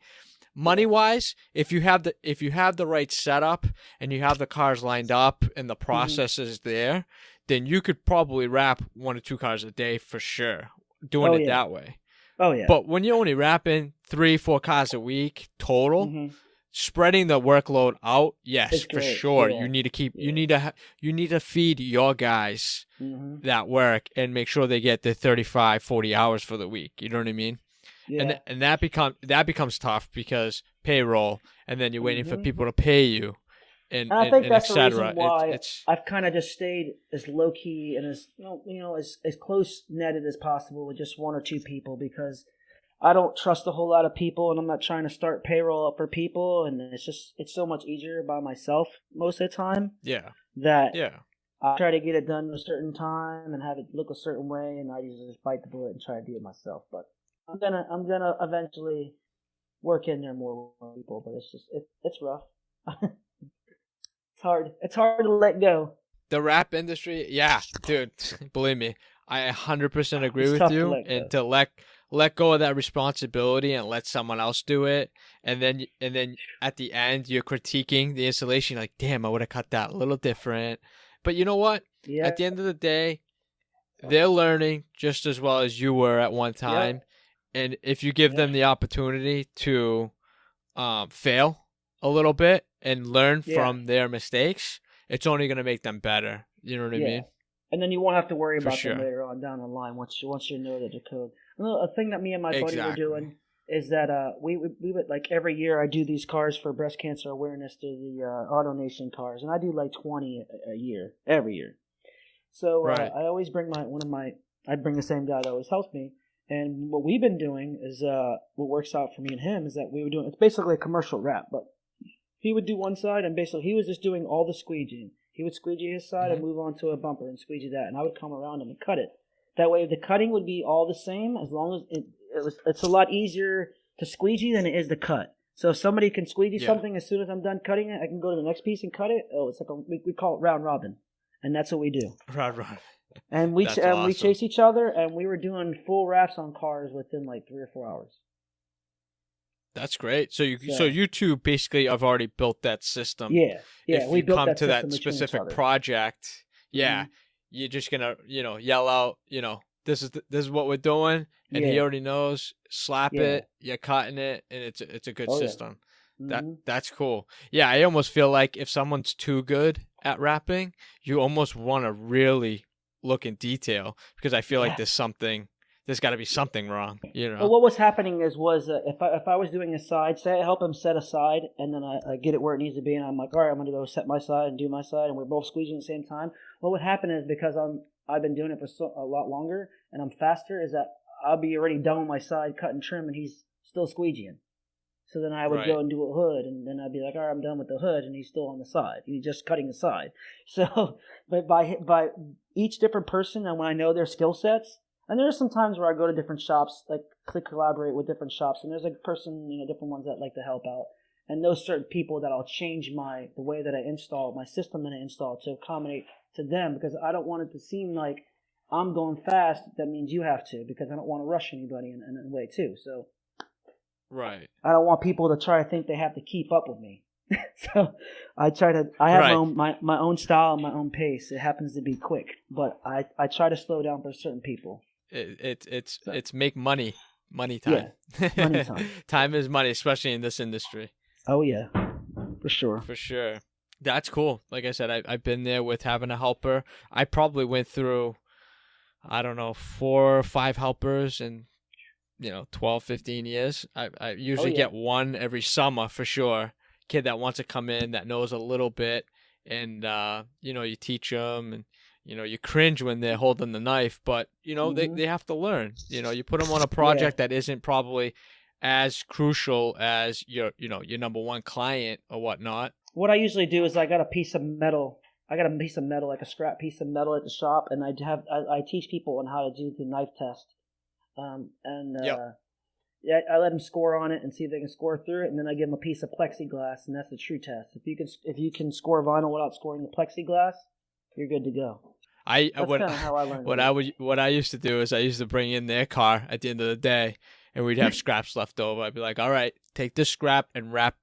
Money wise, if you have the right setup and you have the cars lined up and the process is there, then you could probably wrap 1 or 2 cars a day for sure. Doing it that way.
Oh yeah.
But when you're only wrapping 3-4 cars a week total, spreading the workload out, yes, for sure. Yeah. You need to keep. Yeah. You need to feed your guys that work and make sure they get the 35, 40 hours for the week. You know what I mean? Yeah. And that becomes tough because payroll, and then you're waiting for people to pay you. And
I think that's the reason why I've kind of just stayed as low key and as as close netted as possible with just 1 or 2 people, because I don't trust a whole lot of people, and I'm not trying to start payroll up for people, and it's so much easier by myself most of the time.
Yeah.
I try to get it done at a certain time and have it look a certain way, and I usually just bite the bullet and try to do it myself. But I'm gonna eventually work in there more people, but it's rough. It's hard to let go.
The wrap industry, yeah, dude, believe me, I 100% agree with you. And to let go of that responsibility and let someone else do it, and then at the end you're critiquing the installation, like, damn, I would have cut that a little different. But you know what? Yeah. At the end of the day, they're learning just as well as you were at one time, and if you give them the opportunity to fail a little bit and learn from their mistakes, it's only going to make them better. You know what I mean?
And then you won't have to worry about them later on down the line once you know the code. A thing that me and my buddy were doing is that we would, like, every year I do these cars for breast cancer awareness to the AutoNation cars, and I do like 20 a year every year. So I always bring I'd bring the same guy that always helps me. And what we've been doing is what works out for me and him is that we were doing, it's basically a commercial wrap, but he would do one side, and basically he was just doing all the squeegeeing. He would squeegee his side and move on to a bumper and squeegee that, and I would come around him and cut it. That way the cutting would be all the same, as long as it's a lot easier to squeegee than it is to cut. So if somebody can squeegee something, as soon as I'm done cutting it, I can go to the next piece and cut it. Oh, it's like we call it round robin, and that's what we do.
Round robin.
And we chase each other, and we were doing full wraps on cars within like 3 or 4 hours.
That's great. So you two basically have already built that system.
Yeah.
If you come to that specific project, you're just gonna yell out, this is what we're doing, and he already knows. Slap it, you're cutting it, and it's a good system. That's cool. Yeah, I almost feel like if someone's too good at wrapping, you almost want to really look in detail, because I feel like there's got to be something wrong,
Well, what was happening was if I was doing a side, say I help him set a side, and then I get it where it needs to be, and I'm like, all right, I'm going to go set my side and do my side, and we're both squeezing at the same time. What would happen is, because I've been doing it for a lot longer, and I'm faster, is that I'll be already done with my side, cut and trim, and he's still squeegeeing. So then I would go and do a hood, and then I'd be like, all right, I'm done with the hood, and he's still on the side. He's just cutting the side. So, but by each different person, and when I know their skill sets, and there's some times where I go to different shops, like to collaborate with different shops, and there's a person, different ones that like to help out, and those certain people that I'll change the way that I install my system that I install to accommodate to them, because I don't want it to seem like I'm going fast. That means you have to, because I don't want to rush anybody in a way too. So.
Right.
I don't want people to try to think they have to keep up with me. So I have my own style and my own pace. It happens to be quick, but I try to slow down for certain people.
It's make money time.
Yeah, money time.
Time is money, especially in this industry.
Oh yeah, for sure.
For sure. That's cool. Like I said, I've been there with having a helper. I probably went through, I don't know, 4 or 5 helpers and 12, 15 years. I usually get one every summer for sure. Kid that wants to come in, that knows a little bit, and you teach them, and you cringe when they're holding the knife, but they have to learn. You put them on a project that isn't probably as crucial as your number one client or whatnot.
What I usually do is I got a piece of metal. I got a piece of metal, like a scrap piece of metal at the shop, and I teach people on how to do the knife test.
Yep.
Yeah, I let them score on it and see if they can score through it, and then I give them a piece of plexiglass, and that's the true test. If you can score vinyl without scoring the plexiglass, you're good to go. That's kind of how I learned.
What I used to do is I used to bring in their car at the end of the day, and we'd have scraps left over. I'd be like, all right, take this scrap and wrap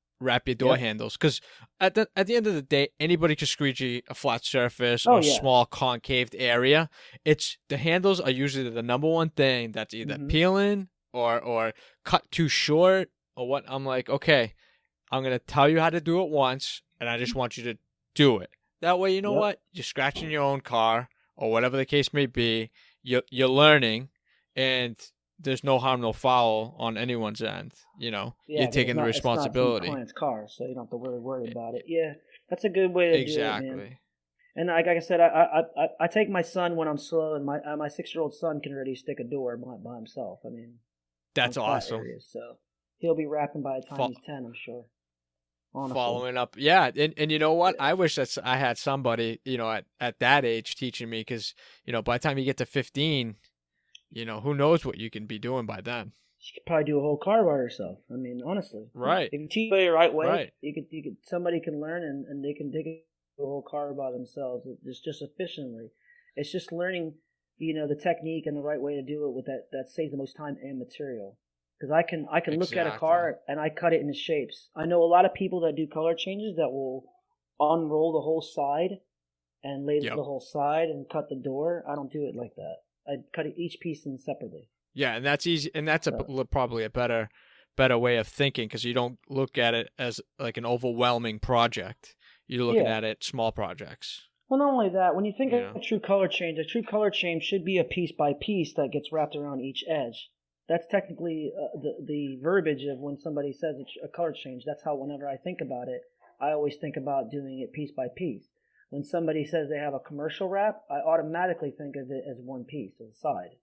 your door handles, because at the end of the day, anybody can squeegee a flat surface or a small concaved area. It's the handles are usually the number one thing that's either peeling or cut too short or what. I'm like, okay, I'm gonna tell you how to do it once, and I just want you to do it. That way, you know what? You're scratching your own car or whatever the case may be. You're learning, and there's no harm, no foul on anyone's end. You're taking the responsibility.
It's not the client's car, so you don't have to worry about it. Yeah, that's a good way to do it, man. And like I said, I take my son when I'm slow, and my 6-year-old son can already stick a door by himself. I mean,
that's awesome.
Areas, so he'll be wrapping by the time he's 10, I'm sure. Honestly.
Following up, yeah, and you know what? I wish that I had somebody, at that age teaching me, because by the time you get to 15. Who knows what you can be doing by then?
She could probably do a whole car by herself. I mean, honestly.
Right.
If you teach it the right way, somebody can learn and they can dig a whole car by themselves. It's just efficiently. It's just learning, the technique and the right way to do it with that saves the most time and material. Because I can look at a car and I cut it into shapes. I know a lot of people that do color changes that will unroll the whole side and laser the whole side and cut the door. I don't do it like that. I cut each piece in separately.
Yeah, and that's easy, and that's probably a better way of thinking, because you don't look at it as like an overwhelming project. You're looking at it small projects.
Well, not only that, when you think of a true color change should be a piece by piece that gets wrapped around each edge. That's technically the verbiage of when somebody says a color change. That's how whenever I think about it, I always think about doing it piece by piece. When somebody says they have a commercial wrap, I automatically think of it as one piece, as a side.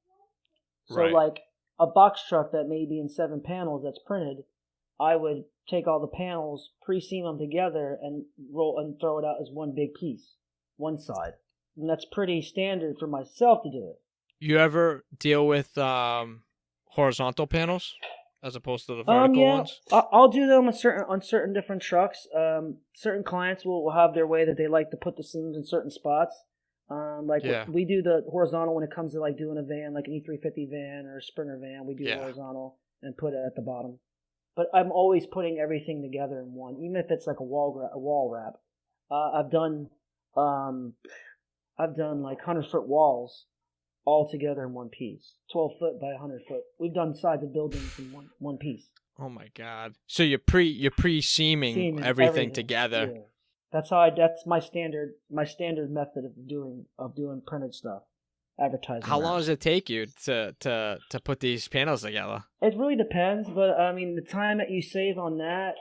So like a box truck that may be in 7 panels that's printed, I would take all the panels, pre-seam them together, and roll and throw it out as one big piece, one side. And that's pretty standard for myself to do it.
You ever deal with horizontal panels as opposed to the vertical ones?
I'll do them on certain different trucks. Certain clients will have their way that they like to put the seams in certain spots. We do the horizontal when it comes to like doing a van, like an E350 van or a Sprinter van. We do the horizontal and put it at the bottom. But I'm always putting everything together in one, even if it's like a wall wrap. I've done like 100-foot walls all together in one piece, 12 foot by 100 foot. We've done sides of buildings in one piece.
Oh my God! So you're pre-seaming everything together.
Yeah. That's my standard method of doing printed stuff, advertising.
How long does it take you to put these panels together?
It really depends, but I mean the time that you save on that,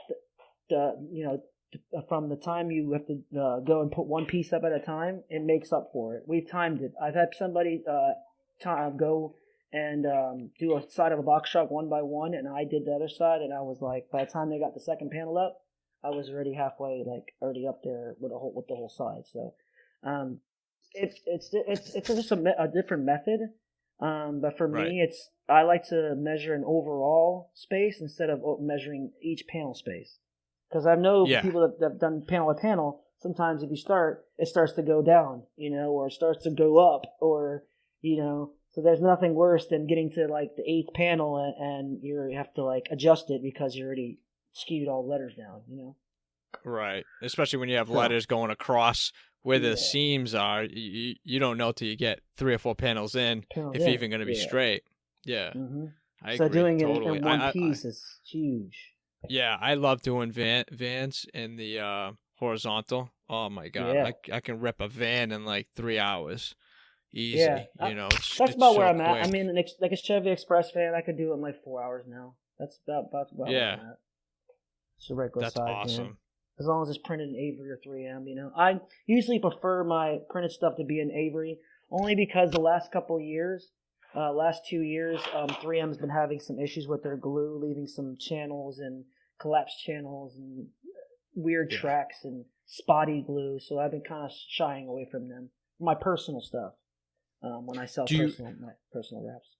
from the time you have to go and put one piece up at a time, it makes up for it. We've timed it. I've had somebody go and do a side of a box truck one by one, and I did the other side, and I was like, by the time they got the second panel up, I was already halfway, like already up there with the whole side. So, it's just a different method. But for me, I like to measure an overall space instead of measuring each panel space. Because I know people that have done panel by panel, sometimes if you start, it starts to go down, or it starts to go up, or, so there's nothing worse than getting to like the 8th panel and you have to like adjust it because you already skewed all the letters down,
Right. Especially when you have letters going across where the seams are, you don't know till you get 3 or 4 panels in if you're even going to be straight. Yeah.
Mm-hmm.
I
agree,
doing
it in one piece is huge.
Yeah, I love doing vans in the horizontal. Oh my God, I can rip a van in like 3 hours, easy.
Yeah,
it's
about where
so
I'm at.
quick.
I mean, like a Chevy Express van, I could do it in like 4 hours now. That's about where I'm at. It's a regular size. That's awesome. Van. As long as it's printed in Avery or 3M, I usually prefer my printed stuff to be in Avery, only because the last 2 years, 3M's been having some issues with their glue, leaving some channels and collapsed channels and weird tracks, and spotty glue. So I've been kind of shying away from them. My personal stuff. When I sell my personal wraps.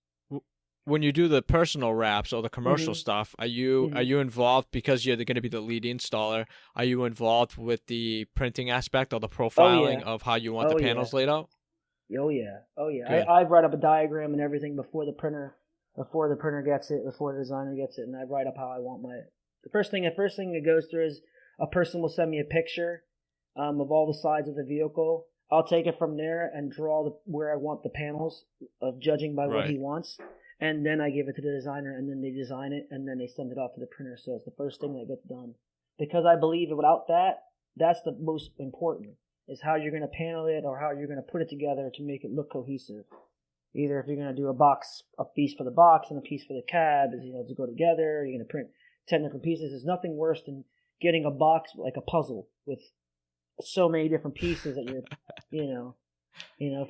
When you do the personal wraps or the commercial stuff, are you involved, because you're going to be the lead installer? Are you involved with the printing aspect or the profiling of how you want the panels laid out?
Oh yeah. I write up a diagram and everything before the printer gets it, before the designer gets it, and I write up how I want the first thing that goes through is a person will send me a picture of all the sides of the vehicle. I'll take it from there and draw where I want the panels, judging by what he wants. And then I give it to the designer, and then they design it, and then they send it off to the printer. So it's the first thing that gets done. Because I believe that without that, that's the most important, is how you're going to panel it or how you're going to put it together to make it look cohesive. Either if you're going to do a piece for the box and a piece for the cab, to go together, you're going to print 10 different pieces. There's nothing worse than getting a box like a puzzle with so many different pieces that you're,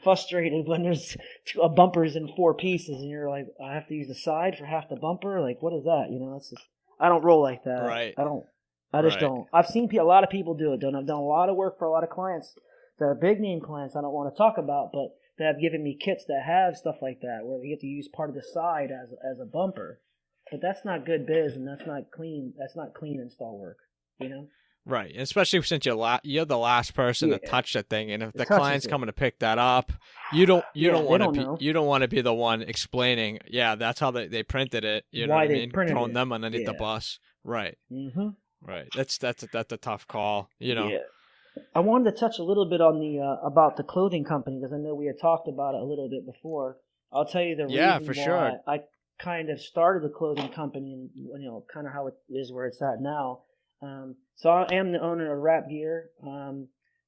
frustrated when there's a bumpers in 4 pieces and you're like, I have to use the side for half the bumper. Like, what is that? That's just, I don't roll like that.
Right.
I just don't. I've seen a lot of people do it. I've done a lot of work for a lot of clients that are big name clients I don't want to talk about, but that have given me kits that have stuff like that where you get to use part of the side as a bumper. But that's not good biz, and that's not clean. That's not clean install work.
Right, especially since you're the last person to touch that thing, and if the client's coming to pick that up, you don't want to be the one explaining. Yeah, that's how they printed it. You know what I mean? Throwing them underneath the bus. Right. Mm-hmm. Right. That's a tough call. Yeah.
I wanted to touch a little bit on about the clothing company, because I know we had talked about it a little bit before. I'll tell you the reason why I kind of started the clothing company, and kind of how it is where it's at now. So I am the owner of Wrap Gear.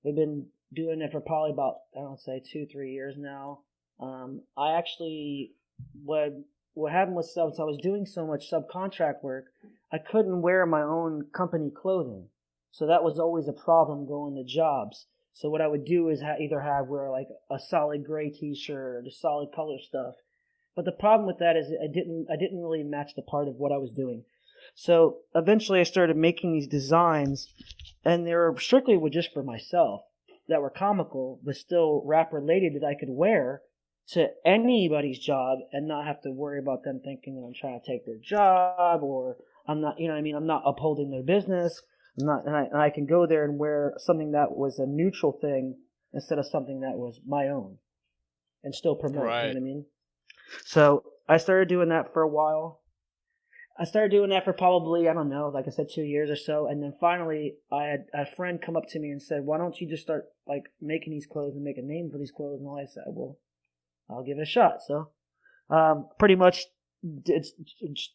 We've been doing it for probably about, 2-3 years now. I actually, what happened was, since I was doing so much subcontract work, I couldn't wear my own company clothing. So that was always a problem going to jobs. So what I would do is wear like a solid gray t-shirt or the solid color stuff. But the problem with that is I didn't really match the part of what I was doing. So eventually I started making these designs, and they were strictly just for myself, that were comical, but still wrap related, that I could wear to anybody's job and not have to worry about them thinking that I'm trying to take their job, or I'm not, I'm not upholding their business. And I can go there and wear something that was a neutral thing instead of something that was my own, and still promote. Right. You know what I mean? So I started doing that for a while. I started doing that for probably, like I said, 2 years or so. And then finally, I had a friend come up to me and said, why don't you just start like making these clothes and make a name for these clothes? And I said, well, I'll give it a shot. So pretty much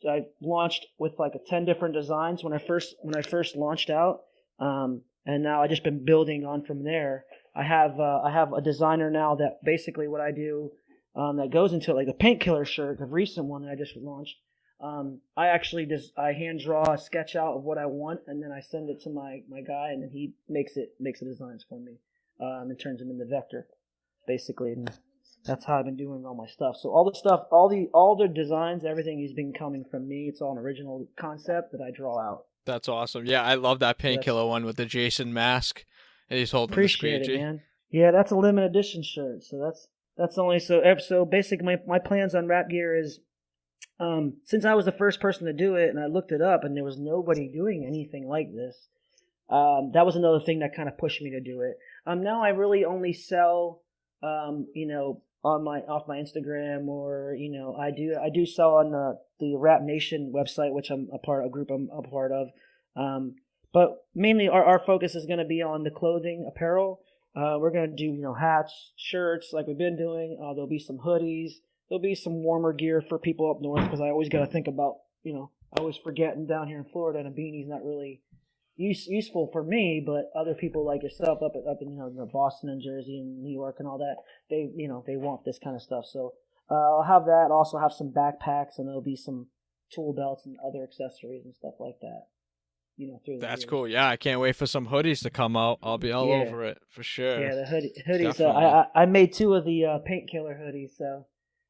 I launched with like 10 different designs when I first launched out. And now I've just been building on from there. I have a designer now that basically what I do that goes into like a painkiller shirt, the recent one that I just launched. I hand draw a sketch out of what I want, and then I send it to my guy, and then he makes the designs for me, and turns them into vector, basically. And that's how I've been doing all my stuff. So all the designs, everything has been coming from me. It's all an original concept that I draw out.
That's awesome. Yeah, I love that painkiller one with the Jason mask, and he's holding the squeegee.
Appreciate it, man. Yeah, that's a limited edition shirt. So that's only so basically my plans on Wrap Gear is. Since I was the first person to do it, and I looked it up, and there was nobody doing anything like this, that was another thing that kind of pushed me to do it. Now I really only sell, off my Instagram, or I do sell on the Wrap Nation website, which I'm a part of, but mainly our focus is going to be on the clothing, apparel. We're going to do hats, shirts, like we've been doing. There'll be some hoodies. There'll be some warmer gear for people up north, because I always got to think about, I always forget, and down here in Florida, and a beanie's not really useful for me, but other people like yourself up in Boston and Jersey and New York and all that, they want this kind of stuff. So I'll have that. I'll also have some backpacks, and there'll be some tool belts and other accessories and stuff like that.
That's cool. Yeah, I can't wait for some hoodies to come out. I'll be all over it for sure.
Yeah, the hoodies. I made 2 of the painkiller hoodies, so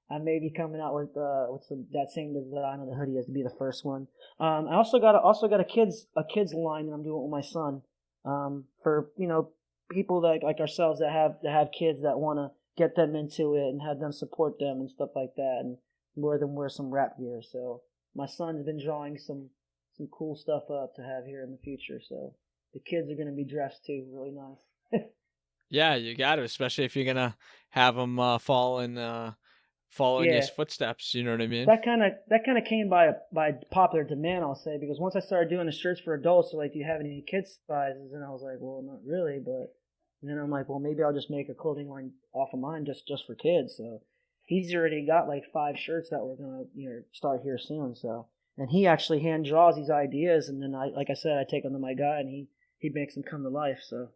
I may be coming out with that same design on the hoodie as to be the first one. I also got a kids line that I'm doing with my son. for people like ourselves that have kids that want to get them into it and have them support them and stuff like that, and more than wear some wrap gear. So my son's been drawing some cool stuff up to have here in the future. So the kids are going to be dressed too, really nice.
Yeah, you got to, especially if you're gonna have them follow in his footsteps. You know what I mean?
That kind of came by popular demand, I'll say, because once I started doing the shirts for adults, so like, do you have any kids sizes? And I was like, well, not really, but then I'm like, well, maybe I'll just make a clothing line off of mine just for kids. So he's already got like 5 shirts that we're gonna start here soon. So, and he actually hand draws these ideas, and then I take them to my guy, and he makes them come to life. So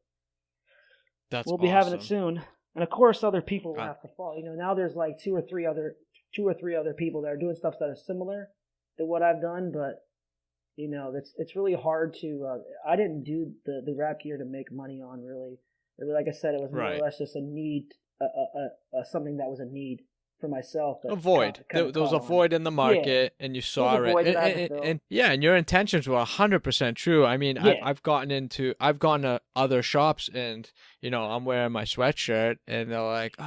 we'll be having it soon. And of course, other people will have to follow. Now there's like two or three other people that are doing stuff that is similar to what I've done, but it's really hard to. I didn't do the wrap gear to make money on, really. Like I said, it was more or less just a need, something that was a need for myself.
A void. There was a void in the market, and you saw it. And your intentions were 100% true. I mean, I've gone to other shops, and I'm wearing my sweatshirt, and they're like,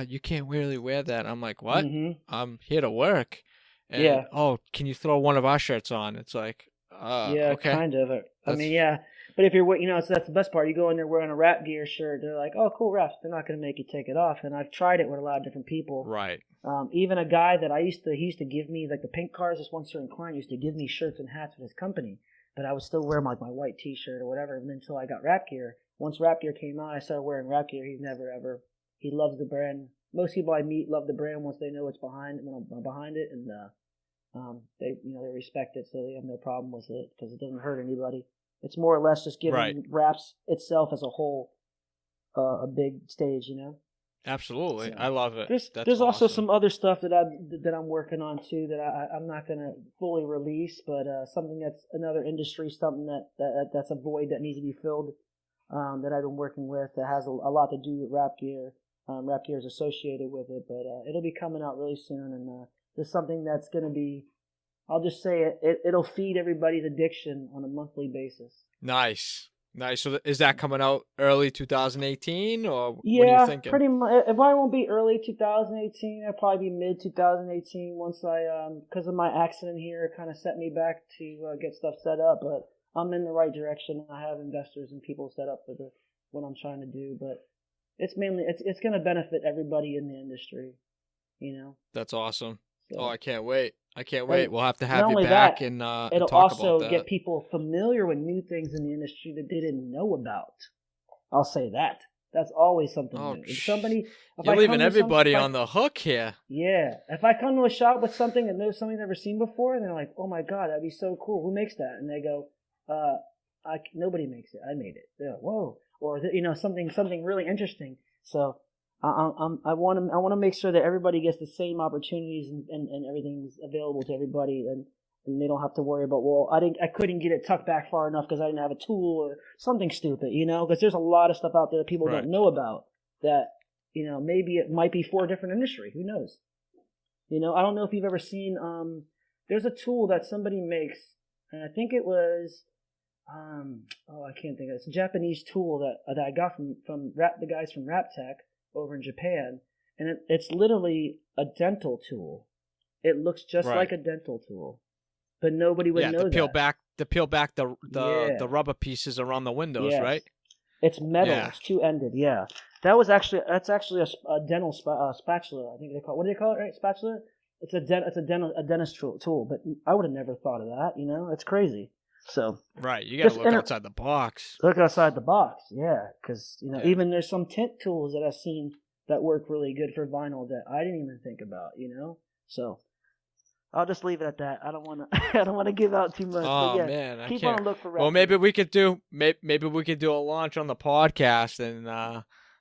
you can't really wear that. I'm like, what? Mm-hmm. I'm here to work. And, can you throw one of our shirts on? It's like, okay.
Kind of. I mean, yeah. But if you're, so that's the best part. You go in there wearing a wrap gear shirt, they're like, oh, cool wraps. They're not going to make you take it off. And I've tried it with a lot of different people.
Right.
Even a guy that he used to give me, like the pink cars, this one certain client used to give me shirts and hats with his company. But I was still wearing like my white t-shirt or whatever. And until I got wrap gear. Once wrap gear came out, I started wearing wrap gear. He loves the brand. Most people I meet love the brand once they know what's behind it. And they respect it, so they have no problem with it because it doesn't hurt anybody. It's more or less just giving wraps itself as a whole a big stage,
Absolutely,
so,
I love it.
There's also some other stuff that I'm working on too that I'm not going to fully release, but something that's another industry, something that's a void that needs to be filled, that I've been working with that has a lot to do with wrap gear. Wrap gear is associated with it, but it'll be coming out really soon, and there's something that's going to be. I'll just say it'll feed everybody's addiction on a monthly basis. Nice.
So is that coming out early 2018 or what are you thinking?
Yeah, pretty much. If I won't be early 2018, it'll probably be mid 2018 once because of my accident here, it kind of set me back to get stuff set up. But I'm in the right direction. I have investors and people set up for what I'm trying to do. But it's mainly it's going to benefit everybody in the industry.
That's awesome. So, I can't wait. We'll have to have you back and talk about that.
It'll also get people familiar with new things in the industry that they didn't know about. I'll say that. That's always something new.
You're leaving everybody on the hook here.
Yeah. If I come to a shop with something and there's something I've never seen before, and they're like, oh my God, that'd be so cool. Who makes that? And they go, nobody makes it. I made it. They're like, whoa. Or, something really interesting. So, I want to make sure that everybody gets the same opportunities and everything's available to everybody, and they don't have to worry about, well, I couldn't get it tucked back far enough because I didn't have a tool or something stupid, because there's a lot of stuff out there that people don't know about that, maybe it might be for a different industry. Who knows? I don't know if you've ever seen, there's a tool that somebody makes, and I think it was, I can't think of it. It's a Japanese tool that I got from the guys from Wrap Tech over in Japan, and it's literally a dental tool. It looks just like a dental tool, but nobody would know that.
To peel back the rubber pieces around the windows, right?
It's metal. Yeah. It's two-ended. Yeah, that's actually a dental spatula. I think they call it. What do they call it? Right, spatula. It's a dentist tool. But I would have never thought of that. It's crazy. So
right, you got to look outside the box.
Look outside the box, yeah, because even there's some tint tools that I've seen that work really good for vinyl that I didn't even think about, So I'll just leave it at that. I don't want to give out too much.
Oh
but
man,
keep on look for.
Well, maybe we could do a launch on the podcast and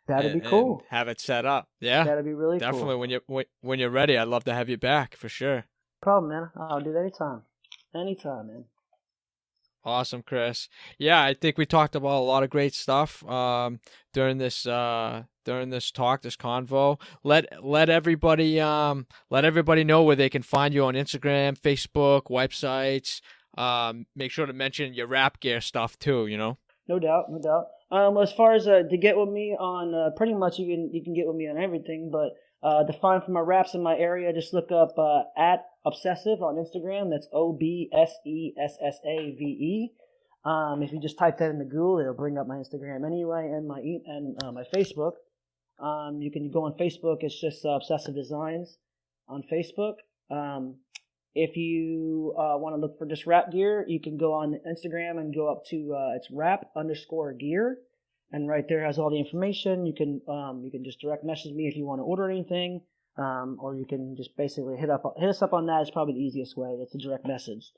that'd be cool.
And have it set up. Yeah,
that'd be really
definitely.
Cool.
When you're ready, I'd love to have you back for sure.
No problem, man. I'll do that anytime, man.
Awesome, Chris. Yeah, I think we talked about a lot of great stuff during this talk, this convo. Let everybody know where they can find you on Instagram, Facebook, websites. Make sure to mention your wrap gear stuff too.
No doubt, no doubt. As far as to get with me on, pretty much you can get with me on everything. But to find for my wraps in my area, just look up at ObSessave on Instagram. That's ObSessave. If you just type that into Google, it'll bring up my Instagram anyway, and my Facebook. You can go on Facebook. It's just ObSessave Designs on Facebook. If you want to look for just wrap gear, you can go on Instagram and go up to it's wrap_gear, and right there has all the information. You can just direct message me if you want to order anything, or you can just basically hit us up on that. It's probably the easiest way. It's a direct message.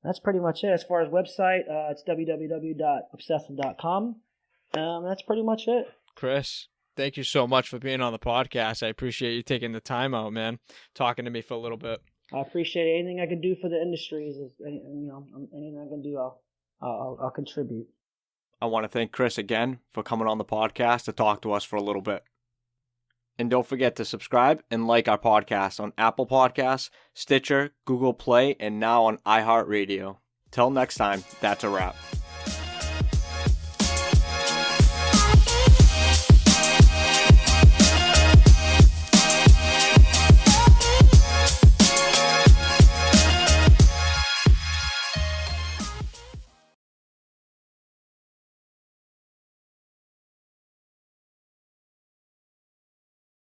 That's pretty much it. As far as website, it's www.obsessive.com. That's pretty much it.
Chris, thank you so much for being on the podcast. I appreciate you taking the time out, man, talking to me for a little bit.
I appreciate anything I can do for the industries. Anything I can do, I'll contribute.
I want to thank Chris again for coming on the podcast to talk to us for a little bit. And don't forget to subscribe and like our podcast on Apple Podcasts, Stitcher, Google Play, and now on iHeartRadio. Till next time, that's a wrap.